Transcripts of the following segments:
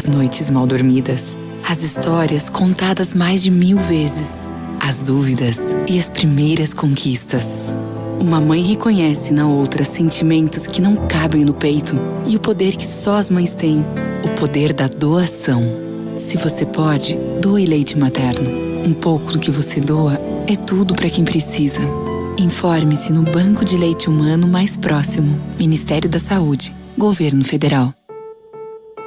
as noites mal dormidas, as histórias contadas mais de 1000 vezes, as dúvidas e as primeiras conquistas. Uma mãe reconhece na outra sentimentos que não cabem no peito e o poder que só as mães têm, o poder da doação. Se você pode, doe leite materno. Um pouco do que você doa é tudo para quem precisa. Informe-se no banco de leite humano mais próximo. Ministério da Saúde. Governo Federal.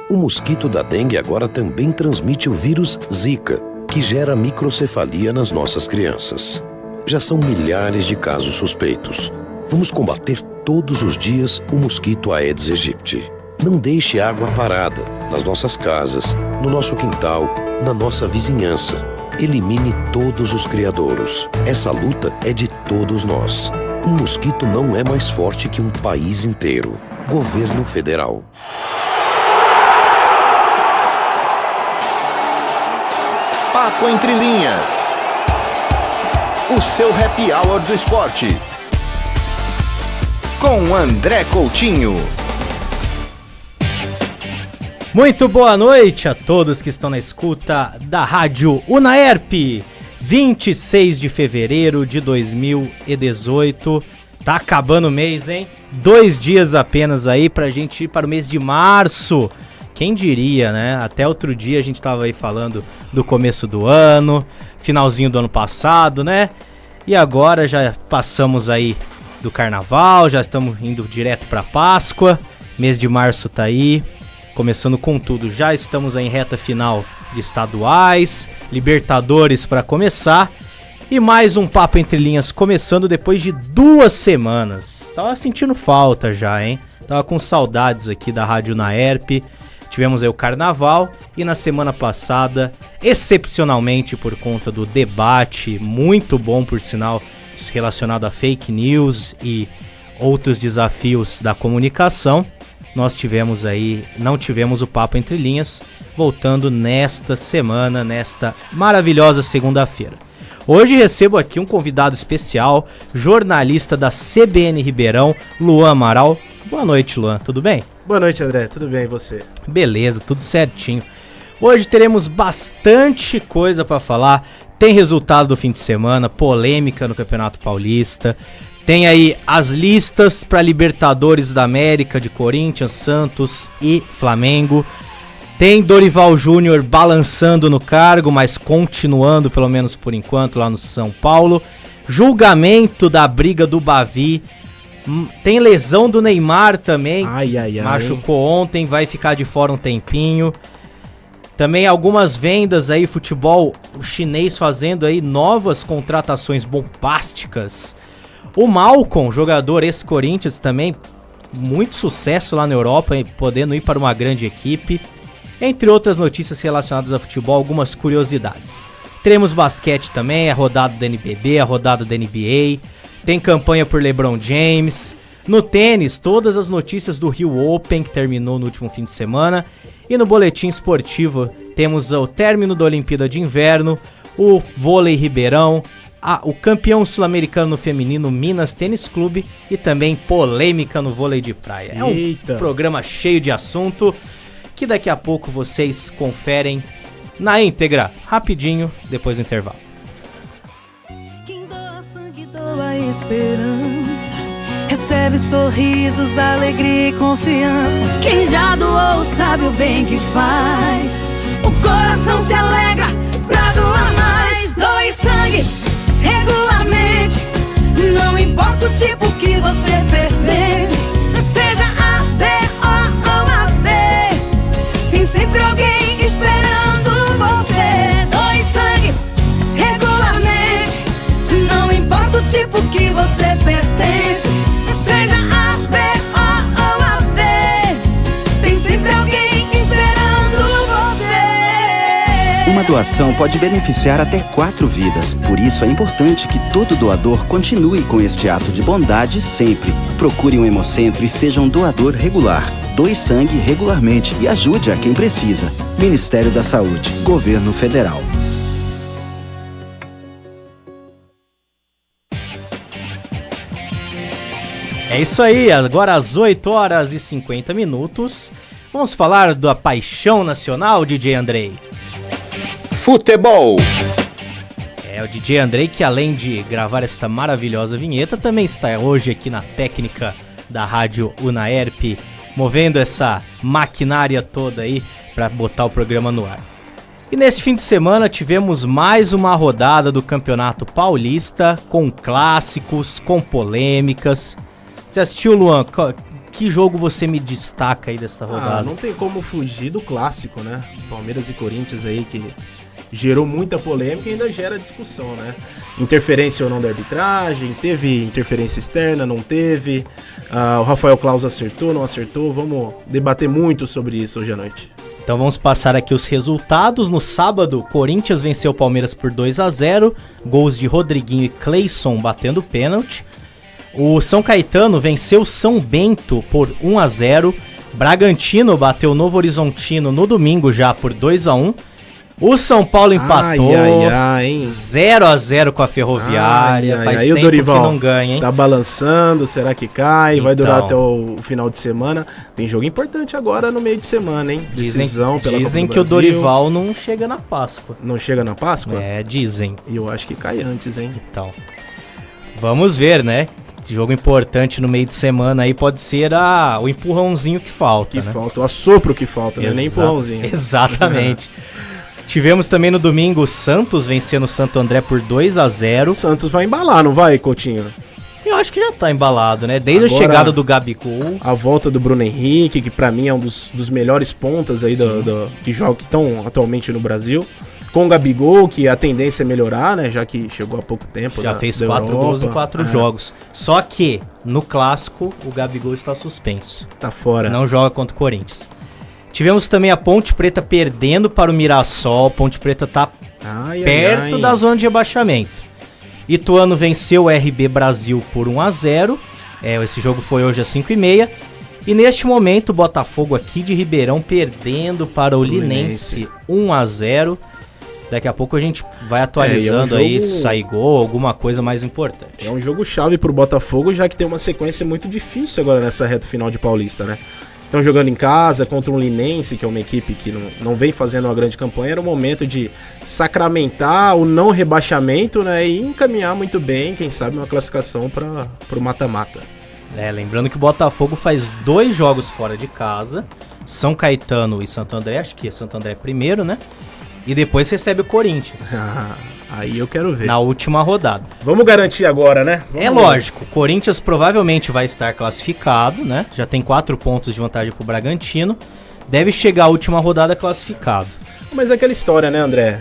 O mosquito da dengue agora também transmite o vírus Zika, que gera microcefalia nas nossas crianças. Já são milhares de casos suspeitos. Vamos combater todos os dias o mosquito Aedes aegypti. Não deixe água parada nas nossas casas, no nosso quintal, na nossa vizinhança. Elimine todos os criadouros. Essa luta é de todos nós. Um mosquito não é mais forte que um país inteiro. Governo Federal. Papo Entre Linhas. O seu happy hour do esporte. Com André Coutinho. Muito boa noite a todos que estão na escuta da Rádio Unaerp. 26 de fevereiro de 2018. Tá acabando o mês, hein? 2 dias apenas aí pra gente ir para o mês de março. Quem diria, né? Até outro dia a gente tava aí falando do começo do ano, finalzinho do ano passado, né? E agora já passamos aí do carnaval, já estamos indo direto pra Páscoa. Mês de março tá aí. Começando com tudo, já estamos em reta final de estaduais, Libertadores para começar e mais um Papo Entre Linhas começando depois de 2 semanas. Tava sentindo falta já, hein? Tava com saudades aqui da Rádio Unaerp. Tivemos aí o Carnaval e na semana passada, excepcionalmente por conta do debate, muito bom por sinal, relacionado a fake news e outros desafios da comunicação, nós tivemos aí, não tivemos o Papo Entre Linhas, voltando nesta semana, nesta maravilhosa segunda-feira. Hoje recebo aqui um convidado especial, jornalista da CBN Ribeirão, Luan Amaral. Boa noite, Luan, tudo bem? Boa noite, André, tudo bem, e você? Beleza, tudo certinho. Hoje teremos bastante coisa para falar, tem resultado do fim de semana, polêmica no Campeonato Paulista. Tem aí as listas para Libertadores da América de Corinthians, Santos e Flamengo. Tem Dorival Júnior balançando no cargo, mas continuando, pelo menos por enquanto, lá no São Paulo. Julgamento da briga do Bavi. Tem lesão do Neymar também. Machucou ontem, vai ficar de fora um tempinho. Também algumas vendas aí, futebol chinês fazendo aí novas contratações bombásticas. O Malcom, jogador ex-Corinthians também, muito sucesso lá na Europa, podendo ir para uma grande equipe. Entre outras notícias relacionadas a futebol, algumas curiosidades. Teremos basquete também, a rodada da NBB, a rodada da NBA. Tem campanha por LeBron James. No tênis, todas as notícias do Rio Open, que terminou no último fim de semana. E no boletim esportivo, temos o término da Olimpíada de Inverno, o vôlei Ribeirão, o campeão sul-americano no feminino Minas Tênis Clube e também polêmica no vôlei de praia. É um programa cheio de assunto que daqui a pouco vocês conferem na íntegra, rapidinho, depois do intervalo. Quem doa sangue, doa esperança, recebe sorrisos, alegria e confiança. Quem já doou sabe o bem que faz, o coração se alegra pra doar mais. Doe sangue regularmente, não importa o tipo que você pertence, seja A, B, O ou AB, tem sempre alguém esperando você. Doe sangue regularmente, não importa o tipo que você pertence, seja A, B, O ou AB, tem sempre alguém esperando você. Uma doação pode beneficiar até 4 vidas. Por isso é importante que todo doador continue com este ato de bondade sempre. Procure um hemocentro e seja um doador regular. Doe sangue regularmente e ajude a quem precisa. Ministério da Saúde, Governo Federal. É isso aí, agora às 8 horas e 50 minutos. Vamos falar da paixão nacional, DJ Andrei. Futebol. É o DJ Andrei que, além de gravar esta maravilhosa vinheta, também está hoje aqui na técnica da rádio Unaerp, movendo essa maquinária toda aí para botar o programa no ar. E nesse fim de semana tivemos mais uma rodada do Campeonato Paulista, com clássicos, com polêmicas. Você assistiu, Luan? Que jogo você me destaca aí dessa rodada? Não tem como fugir do clássico, né? Palmeiras e Corinthians aí que gerou muita polêmica e ainda gera discussão, né? Interferência ou não da arbitragem, teve interferência externa, não teve. O Rafael Claus acertou, não acertou. Vamos debater muito sobre isso hoje à noite. Então vamos passar aqui os resultados. No sábado, Corinthians venceu o Palmeiras por 2-0, gols de Rodriguinho e Cleison batendo pênalti. O São Caetano venceu o São Bento por 1-0. Bragantino bateu o Novo Horizontino no domingo já por 2-1. O São Paulo empatou 0-0 com a Ferroviária. Faz tempo o Dorival que não ganha, hein? Tá balançando, será que cai? Então, vai durar até o final de semana. Tem jogo importante agora no meio de semana, hein? Decisão pela Copa do Dizem que o Dorival não chega na Páscoa. Não chega na Páscoa? É, dizem. E eu acho que cai antes, hein? Então, vamos ver, né? Jogo importante no meio de semana aí pode ser o empurrãozinho que falta, né? Falta, o assopro que falta, né? Nem empurrãozinho. Exatamente. Tivemos também no domingo o Santos vencendo o Santo André por 2-0. O Santos vai embalar, não vai, Coutinho? Eu acho que já tá embalado, né? Desde agora, a chegada do Gabigol. A volta do Bruno Henrique, que pra mim é um dos melhores pontas aí que estão atualmente no Brasil. Com o Gabigol, que a tendência é melhorar, né? Já que chegou há pouco tempo. Já fez 4 gols em 4 jogos. Só que, no clássico, o Gabigol está suspenso. Tá fora. Não joga contra o Corinthians. Tivemos também a Ponte Preta perdendo para o Mirassol. Ponte Preta tá perto da zona de rebaixamento. Ituano venceu o RB Brasil por 1-0. Esse jogo foi hoje às 5h30. E neste momento o Botafogo aqui de Ribeirão perdendo para o Linense 1-0. Daqui a pouco a gente vai atualizando aí se sai gol, alguma coisa mais importante. É um jogo chave pro Botafogo, já que tem uma sequência muito difícil agora nessa reta final de Paulista, né? Estão jogando em casa contra um Linense, que é uma equipe que não vem fazendo uma grande campanha. Era o momento de sacramentar o não rebaixamento, né? E encaminhar muito bem, quem sabe, uma classificação para o mata-mata. Lembrando que o Botafogo faz 2 jogos fora de casa, São Caetano e Santo André, acho que é Santo André primeiro, né? E depois recebe o Corinthians. Aí eu quero ver. Na última rodada. Vamos garantir agora, né? Lógico, o Corinthians provavelmente vai estar classificado, né? Já tem 4 pontos de vantagem pro Bragantino. Deve chegar a última rodada classificado. Mas é aquela história, né, André?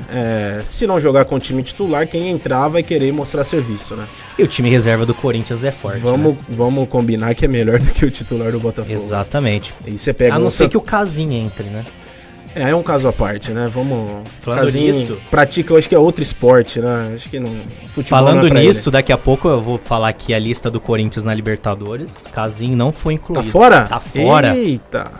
Se não jogar com o time titular, quem entrar vai querer mostrar serviço, né? E o time reserva do Corinthians é forte. Vamos combinar que é melhor do que o titular do Botafogo. Exatamente. E você pega a não ser que o Casim entre, né? É um caso à parte, né? Vamos. Falando nisso, pratica, eu acho que é outro esporte, né? Acho que não. Futebol falando não é pra nisso, ele. Daqui a pouco eu vou falar aqui a lista do Corinthians na Libertadores. Casim não foi incluído. Tá fora? Tá fora. Eita!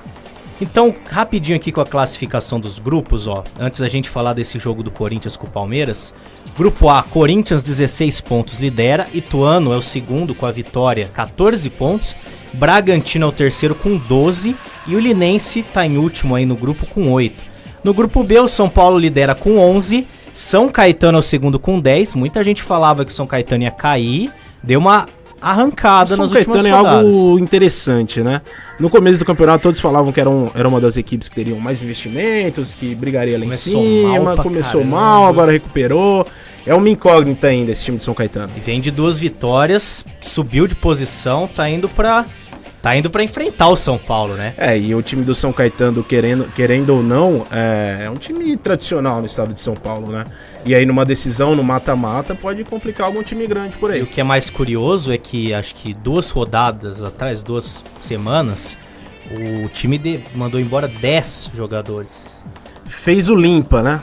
Então, rapidinho aqui com a classificação dos grupos, ó. Antes da gente falar desse jogo do Corinthians com o Palmeiras. Grupo A, Corinthians 16 pontos lidera. Ituano é o segundo com a vitória, 14 pontos. Bragantino é o terceiro com 12. E o Linense tá em último aí no grupo com 8. No grupo B, o São Paulo lidera com 11. São Caetano é o segundo com 10. Muita gente falava que o São Caetano ia cair. Deu uma arrancada nas últimas rodadas. São Caetano é algo interessante, né? No começo do campeonato todos falavam que era uma das equipes que teriam mais investimentos, que brigaria lá em cima. Começou mal, agora recuperou. É uma incógnita ainda esse time de São Caetano. E vem de 2 vitórias, subiu de posição, tá indo pra enfrentar o São Paulo, né? E o time do São Caetano, querendo ou não, é um time tradicional no estado de São Paulo, né? E aí numa decisão, no mata-mata, pode complicar algum time grande por aí. E o que é mais curioso é que, acho que 2 rodadas atrás, 2 semanas, o time mandou embora 10 jogadores. Fez o limpa, né?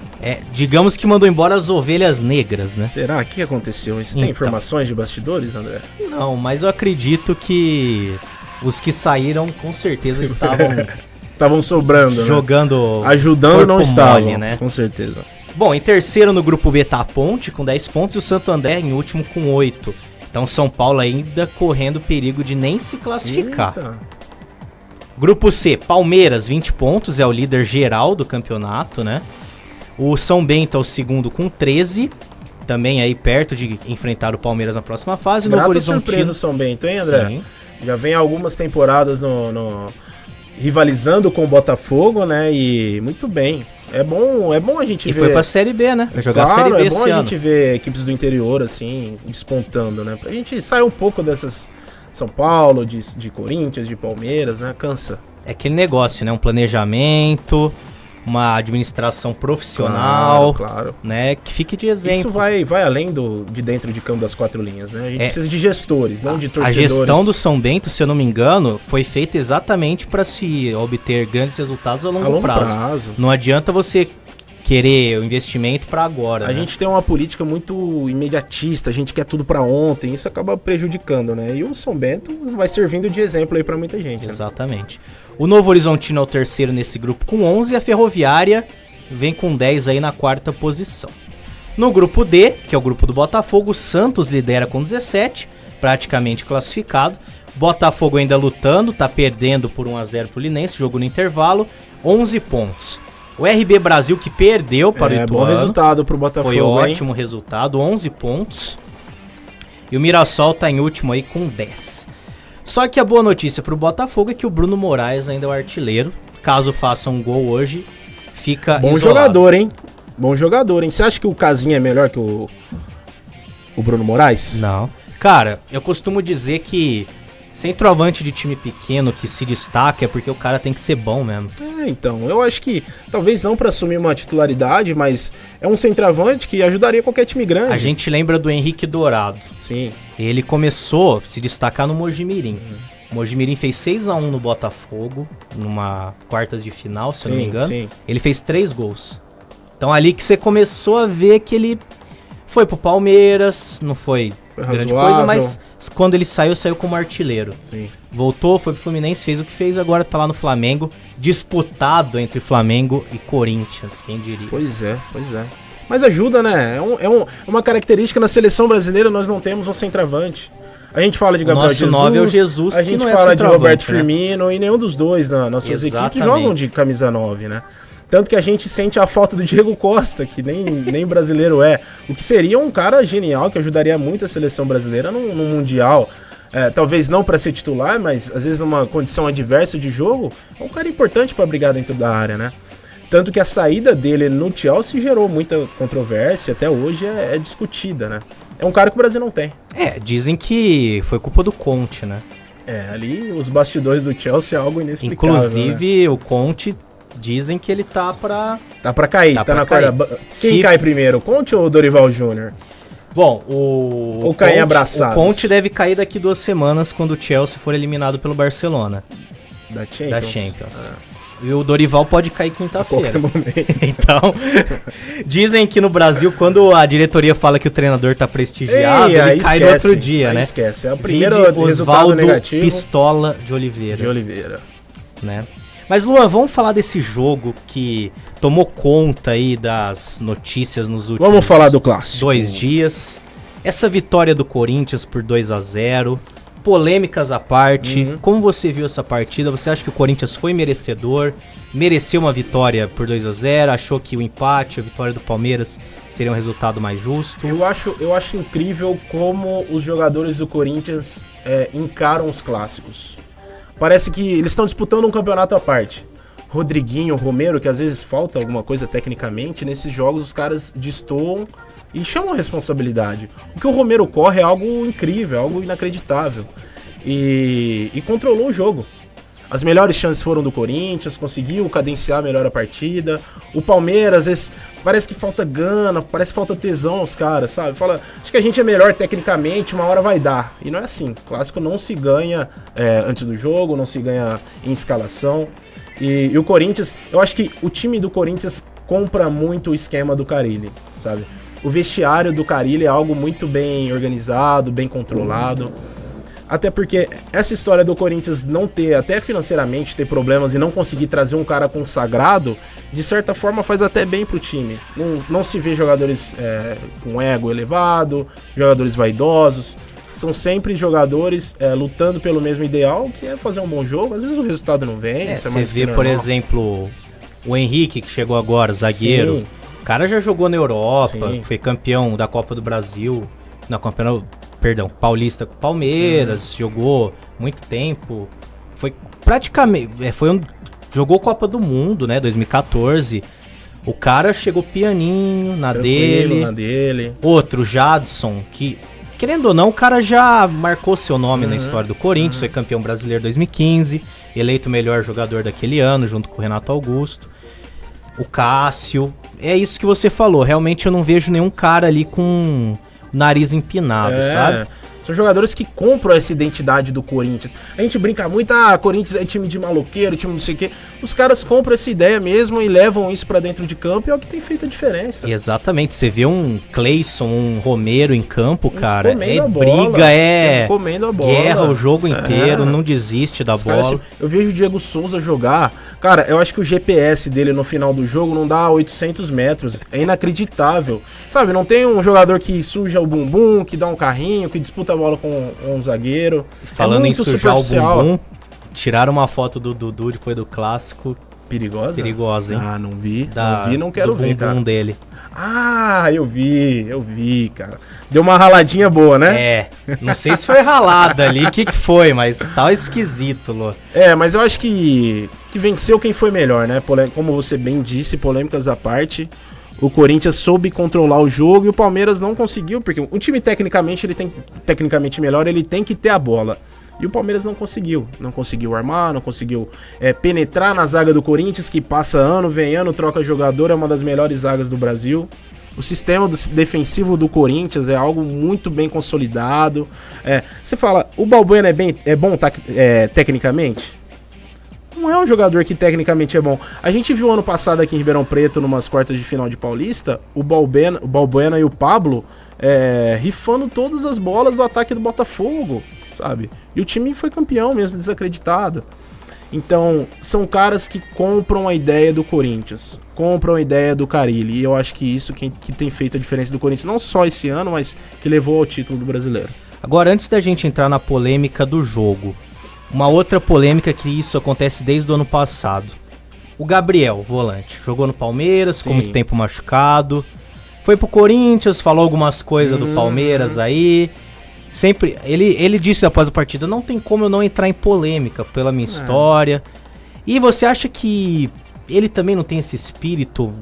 Digamos que mandou embora as ovelhas negras, né? Será? O que aconteceu? Você tem informações de bastidores, André? Não, mas eu acredito que os que saíram, com certeza, estavam sobrando, jogando, né? Ajudando não estavam, mole, né? Com certeza. Bom, em terceiro no grupo B tá a Ponte, com 10 pontos, e o Santo André em último com 8. Então São Paulo ainda correndo perigo de nem se classificar. Eita. Grupo C, Palmeiras, 20 pontos, é o líder geral do campeonato, né? O São Bento é o segundo com 13, também aí perto de enfrentar o Palmeiras na próxima fase. Grata Novo Horizontino. surpresa o São Bento, hein, André? Sim. Já vem algumas temporadas rivalizando com o Botafogo, né? E muito bem. É bom a gente ver. E foi pra Série B, né? Vai jogar Claro, a Série B é bom esse a ano. gente ver equipes do interior, assim, despontando, né? Pra gente sair um pouco dessas São Paulo, de Corinthians, de Palmeiras, né? Cansa. É aquele negócio, né? Um planejamento, uma administração profissional, Claro. né? Que fique de exemplo. Isso vai além de dentro de campo das 4 linhas, né? A gente precisa de gestores, não de A torcedores. gestão do São Bento, se eu não me engano, foi feita exatamente para se obter grandes resultados a longo prazo. Não adianta você querer o investimento para agora. A né? gente tem uma política muito imediatista, a gente quer tudo para ontem, isso acaba prejudicando, né? E o São Bento vai servindo de exemplo aí para muita gente. Né? Exatamente. O Novo Horizontino é o terceiro nesse grupo com 11 e a Ferroviária vem com 10 aí na quarta posição. No grupo D, que é o grupo do Botafogo, o Santos lidera com 17, praticamente classificado. Botafogo ainda lutando, tá perdendo por 1-0 pro Linense, jogo no intervalo, 11 pontos. O RB Brasil que perdeu para o Ituano. Bom resultado pro Botafogo, foi ótimo resultado, 11 pontos. E o Mirassol tá em último aí com 10. Só que a boa notícia pro Botafogo é que o Bruno Moraes ainda é o artilheiro. Caso faça um gol hoje, fica Bom isolado. jogador, hein? Bom jogador, hein? Você acha que o Casinha é melhor que o Bruno Moraes? Não. Cara, eu costumo dizer que centroavante de time pequeno que se destaca é porque o cara tem que ser bom mesmo. Então, eu acho que talvez não para assumir uma titularidade, mas é um centroavante que ajudaria qualquer time grande. A gente lembra do Henrique Dourado. Sim. Ele começou a se destacar no Mojimirim. O Mojimirim fez 6-1 no Botafogo, numa quartas de final, se eu não me engano. Sim. Ele fez 3 gols. Então ali que você começou a ver que ele foi pro Palmeiras, não foi grande coisa, mas quando ele saiu como artilheiro. Sim. Voltou, foi pro Fluminense, fez o que fez, agora tá lá no Flamengo, disputado entre Flamengo e Corinthians, quem diria. Pois é. Mas ajuda, né? É uma característica na seleção brasileira, nós não temos um centroavante. A gente fala de Gabriel Jesus, 9 é o Jesus, a gente que não é fala de Roberto né? Firmino, e nenhum dos dois nas nossas Exatamente. equipes jogam de camisa 9, né? Tanto que a gente sente a falta do Diego Costa, que nem brasileiro é. O que seria um cara genial, que ajudaria muito a seleção brasileira no Mundial. Talvez não para ser titular, mas às vezes numa condição adversa de jogo, é um cara importante para brigar dentro da área, né? Tanto que a saída dele no Chelsea gerou muita controvérsia, até hoje é discutida, né? É um cara que o Brasil não tem. Dizem que foi culpa do Conte, né? Ali os bastidores do Chelsea é algo inexplicável. Inclusive, né? O Conte, dizem que ele tá pra... Tá pra cair, tá na corda. Quem cai primeiro, o Conte ou o Dorival Júnior? Bom, o caem abraçados. O Conte deve cair daqui 2 semanas quando o Chelsea for eliminado pelo Barcelona. Da Champions. Da Champions. E o Dorival pode cair quinta-feira. Então, dizem que no Brasil, quando a diretoria fala que o treinador tá prestigiado, ele cai no outro dia, né? Esquece, é o primeiro resultado negativo. Pistola de Oliveira. Né? Mas, Luan, vamos falar desse jogo que tomou conta aí das notícias nos últimos... Vamos falar do clássico. 2 dias. Essa vitória do Corinthians por 2-0. Polêmicas à parte. Como você viu essa partida? Você acha que o Corinthians foi merecedor? Mereceu uma vitória por 2-0? Achou que o empate, a vitória do Palmeiras seria um resultado mais justo? Eu acho incrível como os jogadores do Corinthians encaram os clássicos. Parece que eles estão disputando um campeonato à parte. Rodriguinho, Romero, que às vezes falta alguma coisa tecnicamente, nesses jogos os caras destoam e chamam a responsabilidade. O que o Romero corre é algo incrível, algo inacreditável. E controlou o jogo. As melhores chances foram do Corinthians, conseguiu cadenciar melhor a partida. O Palmeiras, às vezes, parece que falta gana, parece que falta tesão aos caras, sabe? Fala, acho que a gente é melhor tecnicamente, uma hora vai dar. E não é assim. Clássico não se ganha antes do jogo, não se ganha em escalação. E o Corinthians, eu acho que o time do Corinthians compra muito o esquema do Carille, sabe? O vestiário do Carille é algo muito bem organizado, bem controlado. Até porque essa história do Corinthians não ter, até financeiramente, ter problemas e não conseguir trazer um cara consagrado, de certa forma faz até bem pro time. Não se vê jogadores com ego elevado, jogadores vaidosos. São sempre jogadores lutando pelo mesmo ideal, que é fazer um bom jogo. Às vezes o resultado não vem. Você vê, por exemplo, o Henrique, que chegou agora, zagueiro. Sim. O cara já jogou na Europa, foi campeão da Copa do Brasil, paulista com o Palmeiras, jogou muito tempo. Foi praticamente... jogou Copa do Mundo, né, 2014. O cara chegou pianinho na dele. Outro, Jadson, que, querendo ou não, o cara já marcou seu nome na história do Corinthians, foi campeão brasileiro 2015, eleito o melhor jogador daquele ano, junto com o Renato Augusto. O Cássio, é isso que você falou, realmente eu não vejo nenhum cara ali com o nariz empinado, sabe? São jogadores que compram essa identidade do Corinthians. A gente brinca muito, Corinthians é time de maloqueiro, time não sei o quê. Os caras compram essa ideia mesmo e levam isso pra dentro de campo e é o que tem feito a diferença. Exatamente, você vê um Cleison, um Romero em campo, cara, comendo briga, comendo a bola, guerra o jogo inteiro, não desiste da bola. Caras, eu vejo o Diego Souza jogar, cara, eu acho que o GPS dele no final do jogo não dá 800 metros, é inacreditável. Sabe, não tem um jogador que suja o bumbum, que dá um carrinho, que disputa a bola com um zagueiro. Falando em sujar o bumbum, tiraram uma foto do Dudu depois do clássico. Perigosa? Perigosa, hein? Não vi. Não quero ver, cara. Do bumbum dele. Eu vi, cara. Deu uma raladinha boa, né? Não sei se foi ralada ali, o que foi, mas tá esquisito, Lô. Mas eu acho que venceu quem foi melhor, né? Como você bem disse, polêmicas à parte. O Corinthians soube controlar o jogo e o Palmeiras não conseguiu, porque o time tecnicamente melhor, ele tem que ter a bola. E o Palmeiras não conseguiu armar, não conseguiu penetrar na zaga do Corinthians, que passa ano, vem ano, troca jogador, é uma das melhores zagas do Brasil. O sistema defensivo do Corinthians é algo muito bem consolidado. Você fala, o Balbuena é bom tecnicamente? Não é um jogador que tecnicamente é bom. A gente viu ano passado aqui em Ribeirão Preto, numas quartas de final de Paulista, o Balbuena e o Pablo rifando todas as bolas do ataque do Botafogo, sabe? E o time foi campeão mesmo, desacreditado. Então, são caras que compram a ideia do Corinthians, compram a ideia do Carille. E eu acho que isso que tem feito a diferença do Corinthians, não só esse ano, mas que levou ao título do Brasileiro. Agora, antes da gente entrar na polêmica do jogo, uma outra polêmica que isso acontece desde o ano passado. O Gabriel, volante, jogou no Palmeiras, ficou muito tempo machucado. Foi pro Corinthians, falou algumas coisas do Palmeiras aí. Sempre, ele disse após a partida, não tem como eu não entrar em polêmica pela minha história. E você acha que ele também não tem esse espírito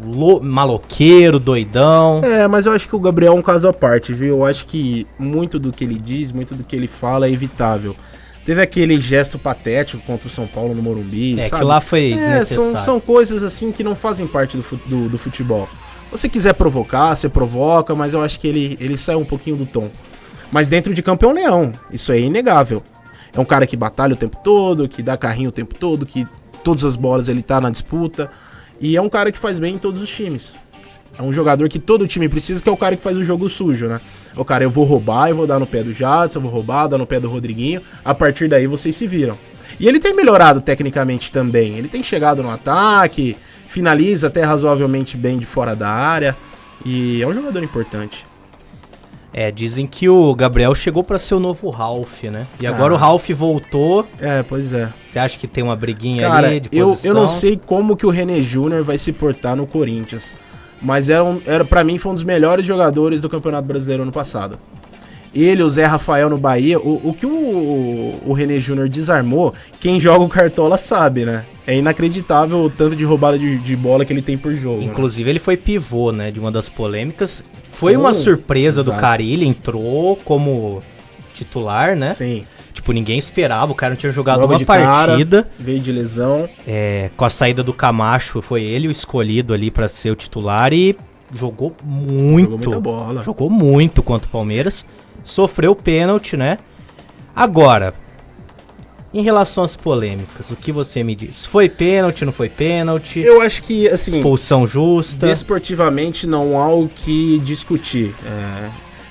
maloqueiro, doidão? Mas eu acho que o Gabriel é um caso à parte, viu? Eu acho que muito do que ele diz, muito do que ele fala é evitável. Teve aquele gesto patético contra o São Paulo no Morumbi, sabe? Que lá foi desnecessário. São coisas assim que não fazem parte do futebol. Se você quiser provocar, você provoca, mas eu acho que ele sai um pouquinho do tom. Mas dentro de campo é um leão, isso é inegável. É um cara que batalha o tempo todo, que dá carrinho o tempo todo, que todas as bolas ele tá na disputa. E é um cara que faz bem em todos os times. É um jogador que todo time precisa, que é o cara que faz o jogo sujo, né? O cara, eu vou roubar, eu vou dar no pé do Jadson, eu vou roubar, dar no pé do Rodriguinho. A partir daí vocês se viram. E ele tem melhorado tecnicamente também. Ele tem chegado no ataque, finaliza até razoavelmente bem de fora da área. E é um jogador importante. Dizem que o Gabriel chegou pra ser o novo Ralf, né? E agora o Ralf voltou. Pois é. Você acha que tem uma briguinha cara, ali de posição? Eu não sei como que o René Júnior vai se portar no Corinthians. Mas pra mim foi um dos melhores jogadores do Campeonato Brasileiro ano passado. Ele, o Zé Rafael no Bahia, o que o René Júnior desarmou, quem joga o Cartola sabe, né? É inacreditável o tanto de roubada de bola que ele tem por jogo. Inclusive, ele foi pivô, né, de uma das polêmicas. Foi uma surpresa do Carille, entrou como titular, né? Sim. Tipo, ninguém esperava, o cara não tinha jogado uma partida. Veio de lesão. Com a saída do Camacho, foi ele o escolhido ali pra ser o titular e jogou muito. Jogou muita bola. Jogou muito contra o Palmeiras. Sofreu pênalti, né? Agora, em relação às polêmicas, o que você me diz? Foi pênalti, não foi pênalti? Eu acho que, assim... Expulsão justa? Desportivamente não há o que discutir.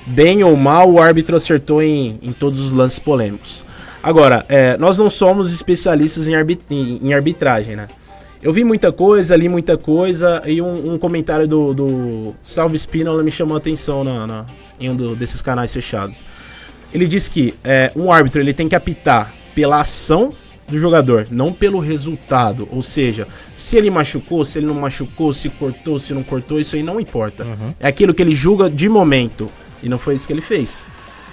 Bem ou mal, o árbitro acertou em todos os lances polêmicos. Agora, nós não somos especialistas em arbitragem, né? Eu vi muita coisa, li muita coisa, e um comentário do Salve Spínola me chamou a atenção em um desses canais fechados. Ele disse que um árbitro ele tem que apitar pela ação do jogador, não pelo resultado. Ou seja, se ele machucou, se ele não machucou, se cortou, se não cortou, isso aí não importa. É aquilo que ele julga de momento. E não foi isso que ele fez.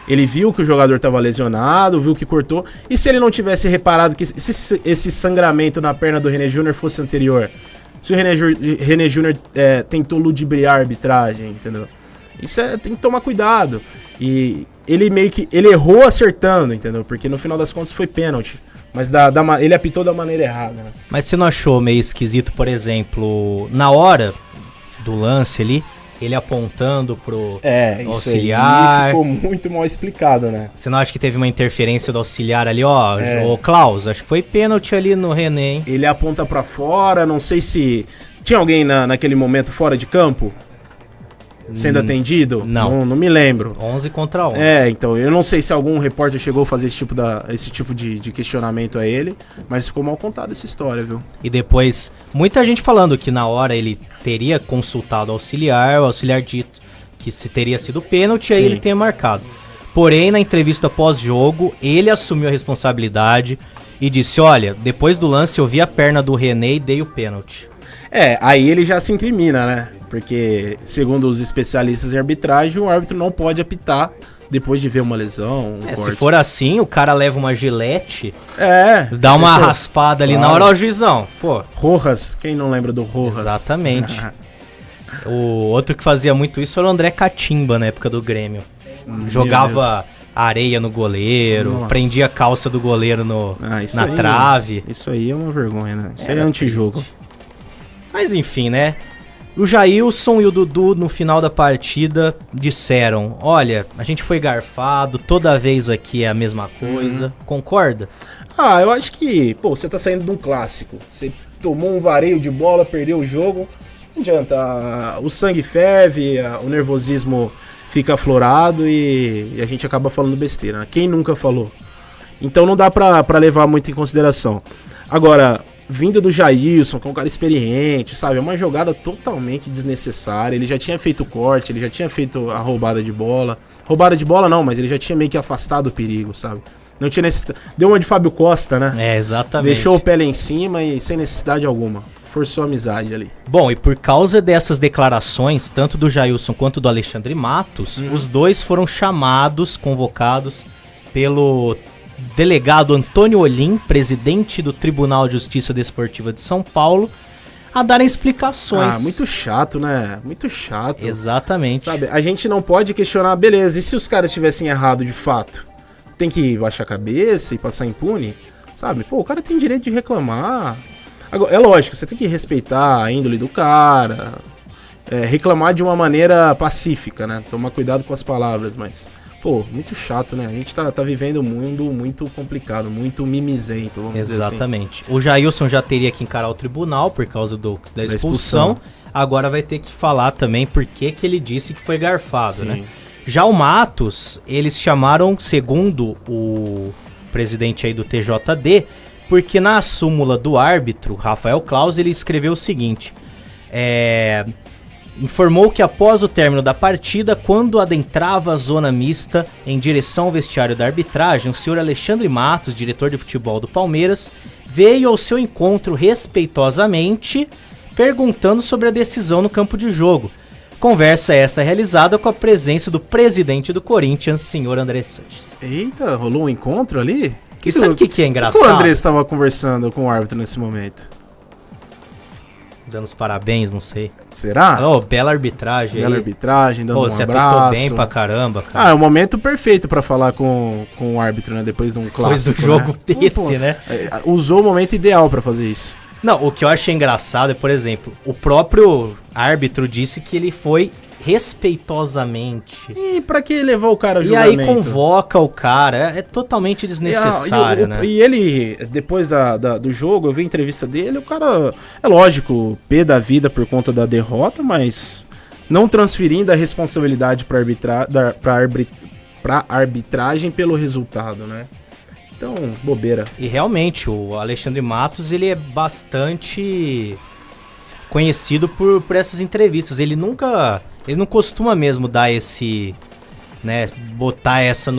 Ele viu que o jogador estava lesionado, viu que cortou. E se ele não tivesse reparado que esse sangramento na perna do René Júnior fosse anterior? Se o René Júnior tentou ludibriar a arbitragem, entendeu? Isso tem que tomar cuidado. E ele ele errou acertando, entendeu? Porque no final das contas foi pênalti. Mas ele apitou da maneira errada, né? Mas você não achou meio esquisito, por exemplo, na hora do lance ali, ele apontando pro auxiliar? Isso aí ficou muito mal explicado, né? Você não acha que teve uma interferência do auxiliar ali, ô Klaus? Acho que foi pênalti ali no René, hein? Ele aponta pra fora, não sei se... Tinha alguém naquele momento fora de campo? Sendo atendido? Não. Não me lembro. 11 contra 11. Então, eu não sei se algum repórter chegou a fazer esse tipo de questionamento a ele, mas ficou mal contada essa história, viu? E depois, muita gente falando que na hora ele teria consultado o auxiliar dito que se teria sido pênalti, aí ele tenha marcado. Porém, na entrevista pós-jogo, ele assumiu a responsabilidade e disse, olha, depois do lance eu vi a perna do René e dei o pênalti. Aí ele já se incrimina, né? Porque, segundo os especialistas em arbitragem, o árbitro não pode apitar depois de ver uma lesão, corte. Se for assim, o cara leva uma gilete, dá uma raspada ali na hora, ó, juizão. Pô. Rojas, quem não lembra do Rojas? Exatamente. O outro que fazia muito isso era o André Catimba, na época do Grêmio. Jogava areia no goleiro, prendia a calça do goleiro na trave. Isso aí é uma vergonha, né? Isso aí é antijogo. Mas enfim, né? O Jailson e o Dudu, no final da uhum. disseram, olha, a gente foi garfado, toda vez aqui é a mesma coisa. Concorda? Eu acho que, você tá saindo de um clássico. Você tomou um vareio de bola, perdeu o jogo. Não adianta, o sangue ferve, o nervosismo fica aflorado e a gente acaba falando besteira, né? Quem nunca falou? Então não dá pra levar muito em consideração. Agora, vindo do Jailson, que é um cara experiente, sabe? É uma jogada totalmente desnecessária. Ele já tinha feito o corte, ele já tinha feito a roubada de bola. Roubada de bola não, mas ele já tinha meio que afastado o perigo, sabe? Não tinha necessidade. Deu uma de Fábio Costa, né? Exatamente. Deixou o pé lá em cima e sem necessidade alguma. Forçou a amizade ali. Bom, e por causa dessas declarações, tanto do Jailson quanto do Alexandre Matos, os dois foram convocados pelo delegado Antônio Olim, presidente do Tribunal de Justiça Desportiva de São Paulo, a darem explicações. Muito chato, né? Muito chato. Exatamente. Sabe, a gente não pode questionar, beleza, e se os caras tivessem errado de fato? Tem que baixar a cabeça e passar impune? Sabe? O cara tem direito de reclamar. Agora, é lógico, você tem que respeitar a índole do cara, reclamar de uma maneira pacífica, né? Tomar cuidado com as palavras, mas... muito chato, né? A gente tá vivendo um mundo muito complicado, muito mimizento, vamos dizer assim. Exatamente. O Jailson já teria que encarar o tribunal por causa da expulsão. Agora vai ter que falar também por que ele disse que foi garfado, né? Já o Matos, eles chamaram, segundo o presidente aí do TJD, porque na súmula do árbitro, Rafael Klaus, ele escreveu o seguinte... Informou que após o término da partida, quando adentrava a zona mista em direção ao vestiário da arbitragem, o senhor Alexandre Matos, diretor de futebol do Palmeiras, veio ao seu encontro respeitosamente, perguntando sobre a decisão no campo de jogo. Conversa esta realizada com a presença do presidente do Corinthians, senhor André Sanches. Eita, rolou um encontro ali? E sabe o que é engraçado? O André estava conversando com o árbitro nesse momento. Dando os parabéns, não sei. Será? Bela arbitragem. Bela arbitragem, dando um abraço. Você apitou bem pra caramba, cara. É o momento perfeito pra falar com o árbitro, né? Depois de um clássico, depois do jogo desse, né? Usou o momento ideal pra fazer isso. Não, o que eu achei engraçado é, por exemplo, o próprio árbitro disse que ele foi respeitosamente. E pra que levar o cara a julgamento? E aí convoca o cara, é totalmente desnecessário, né? E ele, depois do jogo, eu vi a entrevista dele, o cara, é lógico, pé da vida por conta da derrota, mas não transferindo a responsabilidade pra arbitragem pelo resultado, né? Então, bobeira. E realmente, o Alexandre Matos, ele é bastante conhecido por essas entrevistas. Ele não costuma mesmo dar esse, né, botar essa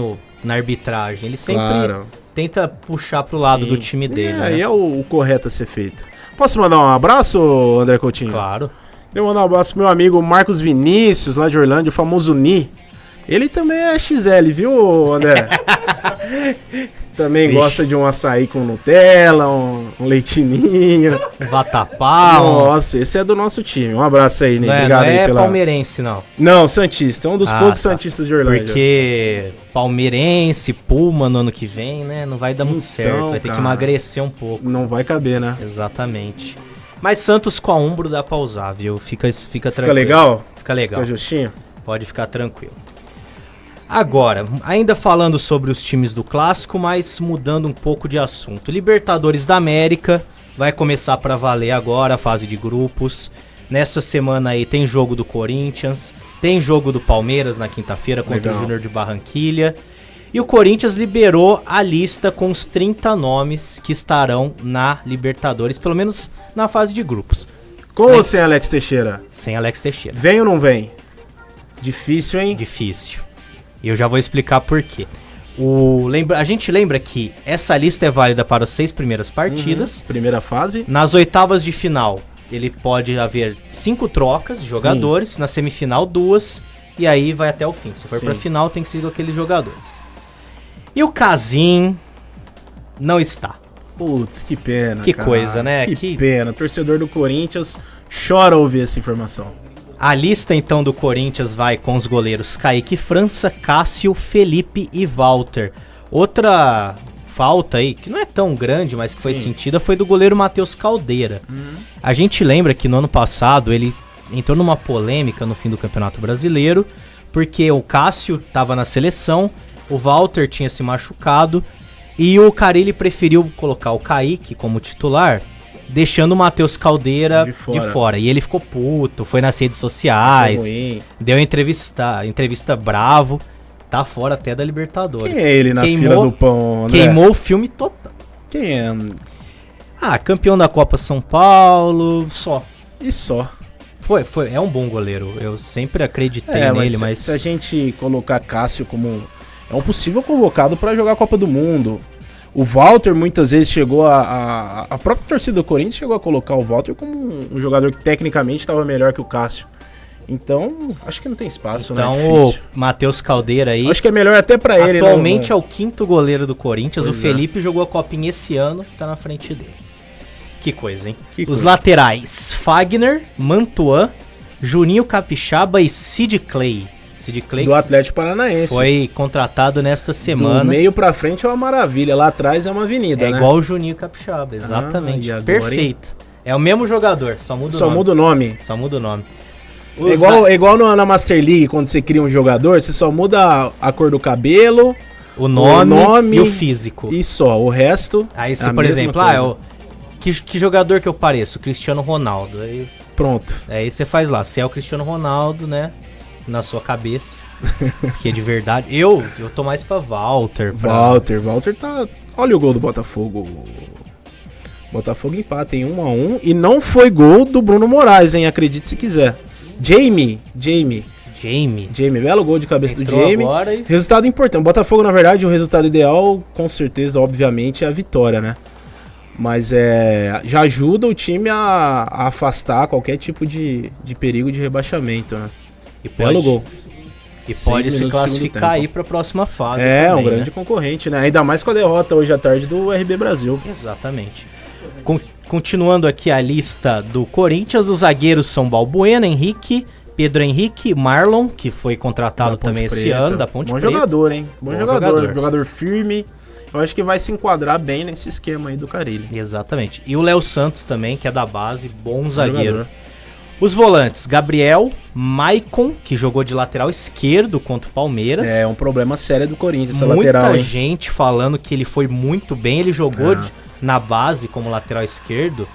na arbitragem. Ele sempre Claro. tenta puxar pro lado Sim. do time dele, né? Aí é o correto a ser feito. Posso mandar um abraço, André Coutinho? Claro. Eu vou mandar um abraço pro meu amigo Marcos Vinícius, lá de Orlândia, o famoso Ni. Ele também é XL, viu, André? Também Vixe. gosta de um açaí com Nutella, um leitinho. Vatapá. Nossa, esse é do nosso time. Um abraço aí, Ni. Não Obrigado é aí pela... palmeirense, não. Não, Santista. É um dos poucos tá. Santistas de Orlândia. Porque palmeirense, Puma no ano que vem, né? Não vai dar muito Então, certo. Vai ter que cara. emagrecer um pouco. Não vai caber, né? Exatamente. Mas Santos com a Umbro dá pra usar, viu? Fica tranquilo. Fica legal? Fica legal. Fica justinho? Pode ficar tranquilo. Agora, ainda falando sobre os times do Clássico, mas mudando um pouco de assunto. Libertadores da América vai começar pra valer agora a fase de grupos. Nessa semana aí tem jogo do Corinthians, tem jogo do Palmeiras na quinta-feira contra Legal. o Júnior de Barranquilha. E o Corinthians liberou a lista com os 30 nomes que estarão na Libertadores, pelo menos na fase de grupos. Com ou sem Alex Teixeira? Sem Alex Teixeira. Vem ou não vem? Difícil, hein? Difícil. E eu já vou explicar por quê. A gente lembra que essa lista é válida para as 6 primeiras partidas. Primeira fase. Nas oitavas de final, ele pode haver 5 trocas de jogadores. Na semifinal, 2. E aí vai até o fim. Se for Sim. pra final, tem que ser com aqueles jogadores. E o Casim não está. Putz, que pena, Que cara. coisa, né? Que pena. Torcedor do Corinthians chora ao ouvir essa informação. A lista, então, do Corinthians vai com os goleiros Kaique França, Cássio, Felipe e Walter. Outra falta aí, que não é tão grande, mas que foi Sim. sentida, foi do goleiro Matheus Caldeira. A gente lembra que no ano passado ele entrou numa polêmica no fim do Campeonato Brasileiro, porque o Cássio estava na seleção, o Walter tinha se machucado, e o Carille preferiu colocar o Kaique como titular, deixando o Matheus Caldeira De de fora. fora. E ele ficou puto, foi nas redes Achou sociais, ruim. deu entrevista bravo, tá fora até da Libertadores. Quem é ele na fila do pão, André? Queimou o filme total. Quem é? Campeão da Copa São Paulo, só. E só. É um bom goleiro, eu sempre acreditei nele, mas... Se a gente colocar Cássio como... É um possível convocado pra jogar a Copa do Mundo. O Walter muitas vezes chegou a própria torcida do Corinthians chegou a colocar o Walter como um jogador que tecnicamente estava melhor que o Cássio. Então, acho que não tem espaço, Então né? o Matheus Caldeira aí, Acho que é melhor até pra ele, né? atualmente é o 5º goleiro do Corinthians, Pois o é. Felipe jogou a Copinha esse ano, tá na frente dele. Que coisa, hein? Que Os coisa. laterais, Fagner, Mantuan, Juninho Capixaba e Sid Clay. Sid Clay Do Atlético Paranaense. foi contratado nesta Do semana. meio pra frente é uma maravilha, lá atrás é uma avenida, É né? igual o Juninho Capixaba, exatamente. e agora, Perfeito. É o mesmo jogador, só muda o Só nome. muda o nome. Só muda o nome. É igual na Master League, quando você cria um jogador, você só muda a cor do cabelo O nome, nome e o físico. e só. O resto. Aí é se, a por mesma exemplo, coisa. que jogador que eu pareço? Cristiano Ronaldo. Pronto. Aí você faz lá, você é o Cristiano Ronaldo, né? Na sua cabeça. Porque de verdade. Eu tô mais pra Walter. Walter tá. Olha o gol do Botafogo. Botafogo empata em 1-1. E não foi gol do Bruno Moraes, hein? Acredite se quiser. Jamie. Belo gol de cabeça do Entrou Jamie. agora e- Resultado importante. Botafogo, na verdade, o resultado ideal, com certeza, obviamente, é a vitória, né? Mas já ajuda o time a afastar qualquer tipo de perigo de rebaixamento, né? E Belo gol. E 6 pode se minutos do segundo classificar tempo. aí pra próxima fase. É, também, um grande né? concorrente, né? Ainda mais com a derrota hoje à tarde do RB Brasil. Exatamente. Continuando aqui a lista do Corinthians, os zagueiros são Balbuena, Henrique, Pedro Henrique, Marlon, que foi contratado Da Ponte também esse Preta. ano, da Ponte Bom Preta. jogador, hein? Bom Bom jogador. jogador. Firme. Eu acho que vai se enquadrar bem nesse esquema aí do Carille. Exatamente. E o Léo Santos também, que é da base, bom zagueiro. jogador. Os volantes, Gabriel, Maicon, que jogou de lateral esquerdo contra o Palmeiras. É um problema sério do Corinthians, essa Muita lateral, hein? gente falando que ele foi muito bem, ele jogou na base como lateral esquerdo.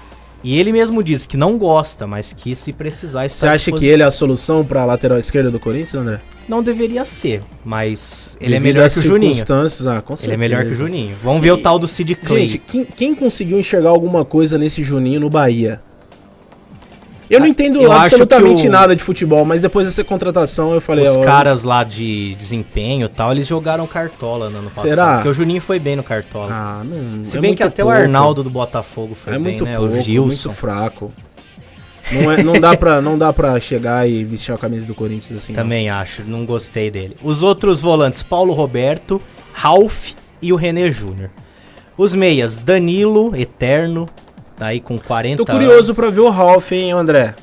E ele mesmo disse que não gosta, mas que se precisar Você está à acha que disposição. ele é a solução pra lateral esquerda do Corinthians, André? Não deveria ser, mas ele é Devido melhor às que o Juninho. circunstâncias, com Ele certeza. é melhor que o Juninho. Vamos ver o tal do Sid Clay. Gente, quem conseguiu enxergar alguma coisa nesse Juninho no Bahia? Eu não entendo eu acho absolutamente que nada de futebol, mas depois dessa contratação eu falei... Os caras lá de desempenho e tal, eles jogaram Cartola no ano passado. Será? Porque o Juninho foi bem no Cartola. Ah, não... Se bem que até o Arnaldo do Botafogo foi bem, muito né? pouco, O Gilson. muito fraco. Não dá pra chegar e vestir a camisa do Corinthians assim. Também acho, não gostei dele. Os outros volantes, Paulo Roberto, Ralf e o René Júnior. Os meias, Danilo, eterno, tá aí com 40 Tô curioso pra ver o Ralf, hein, André?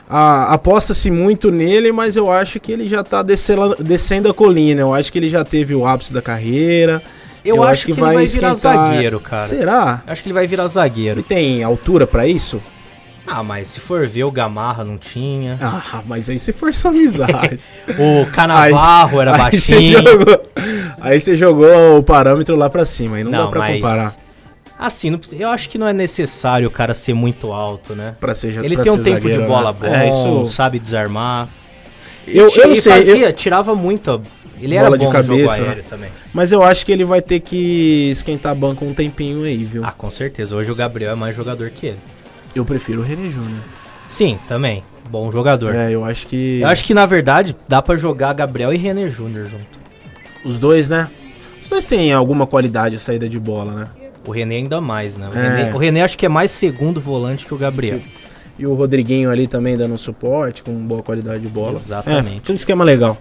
Aposta-se muito nele, mas eu acho que ele já tá descendo a colina. Eu acho que ele já teve o ápice da carreira. Eu acho que ele vai virar zagueiro, cara. Será? Acho que ele vai virar zagueiro. Ele tem altura pra isso? Ah, mas se for ver, o Gamarra não tinha. Ah, mas aí você forçou a amizade. O Canavarro era baixinho. Aí você jogou o parâmetro lá pra cima, aí não dá pra comparar. Assim, eu acho que não é necessário o cara ser muito alto, né? Ele pra tem um ser tempo de zagueiro, bola né? bom, sabe desarmar. Eu não sei. Tirava muito. Ele bola era de bom cabeça, no jogo aéreo né? também. Mas eu acho que ele vai ter que esquentar a banca um tempinho aí, viu? Ah, com certeza. Hoje o Gabriel é mais jogador que ele. Eu prefiro o René Júnior. Sim, também. Bom jogador. Eu acho que... Eu acho que, na verdade, dá pra jogar Gabriel e René Júnior junto. Os dois, né? Os dois têm alguma qualidade de saída de bola, né? O René ainda mais, né? O René acho que é mais segundo volante que o Gabriel. E o Rodriguinho ali também dando suporte, com boa qualidade de bola. Exatamente. Um esquema legal.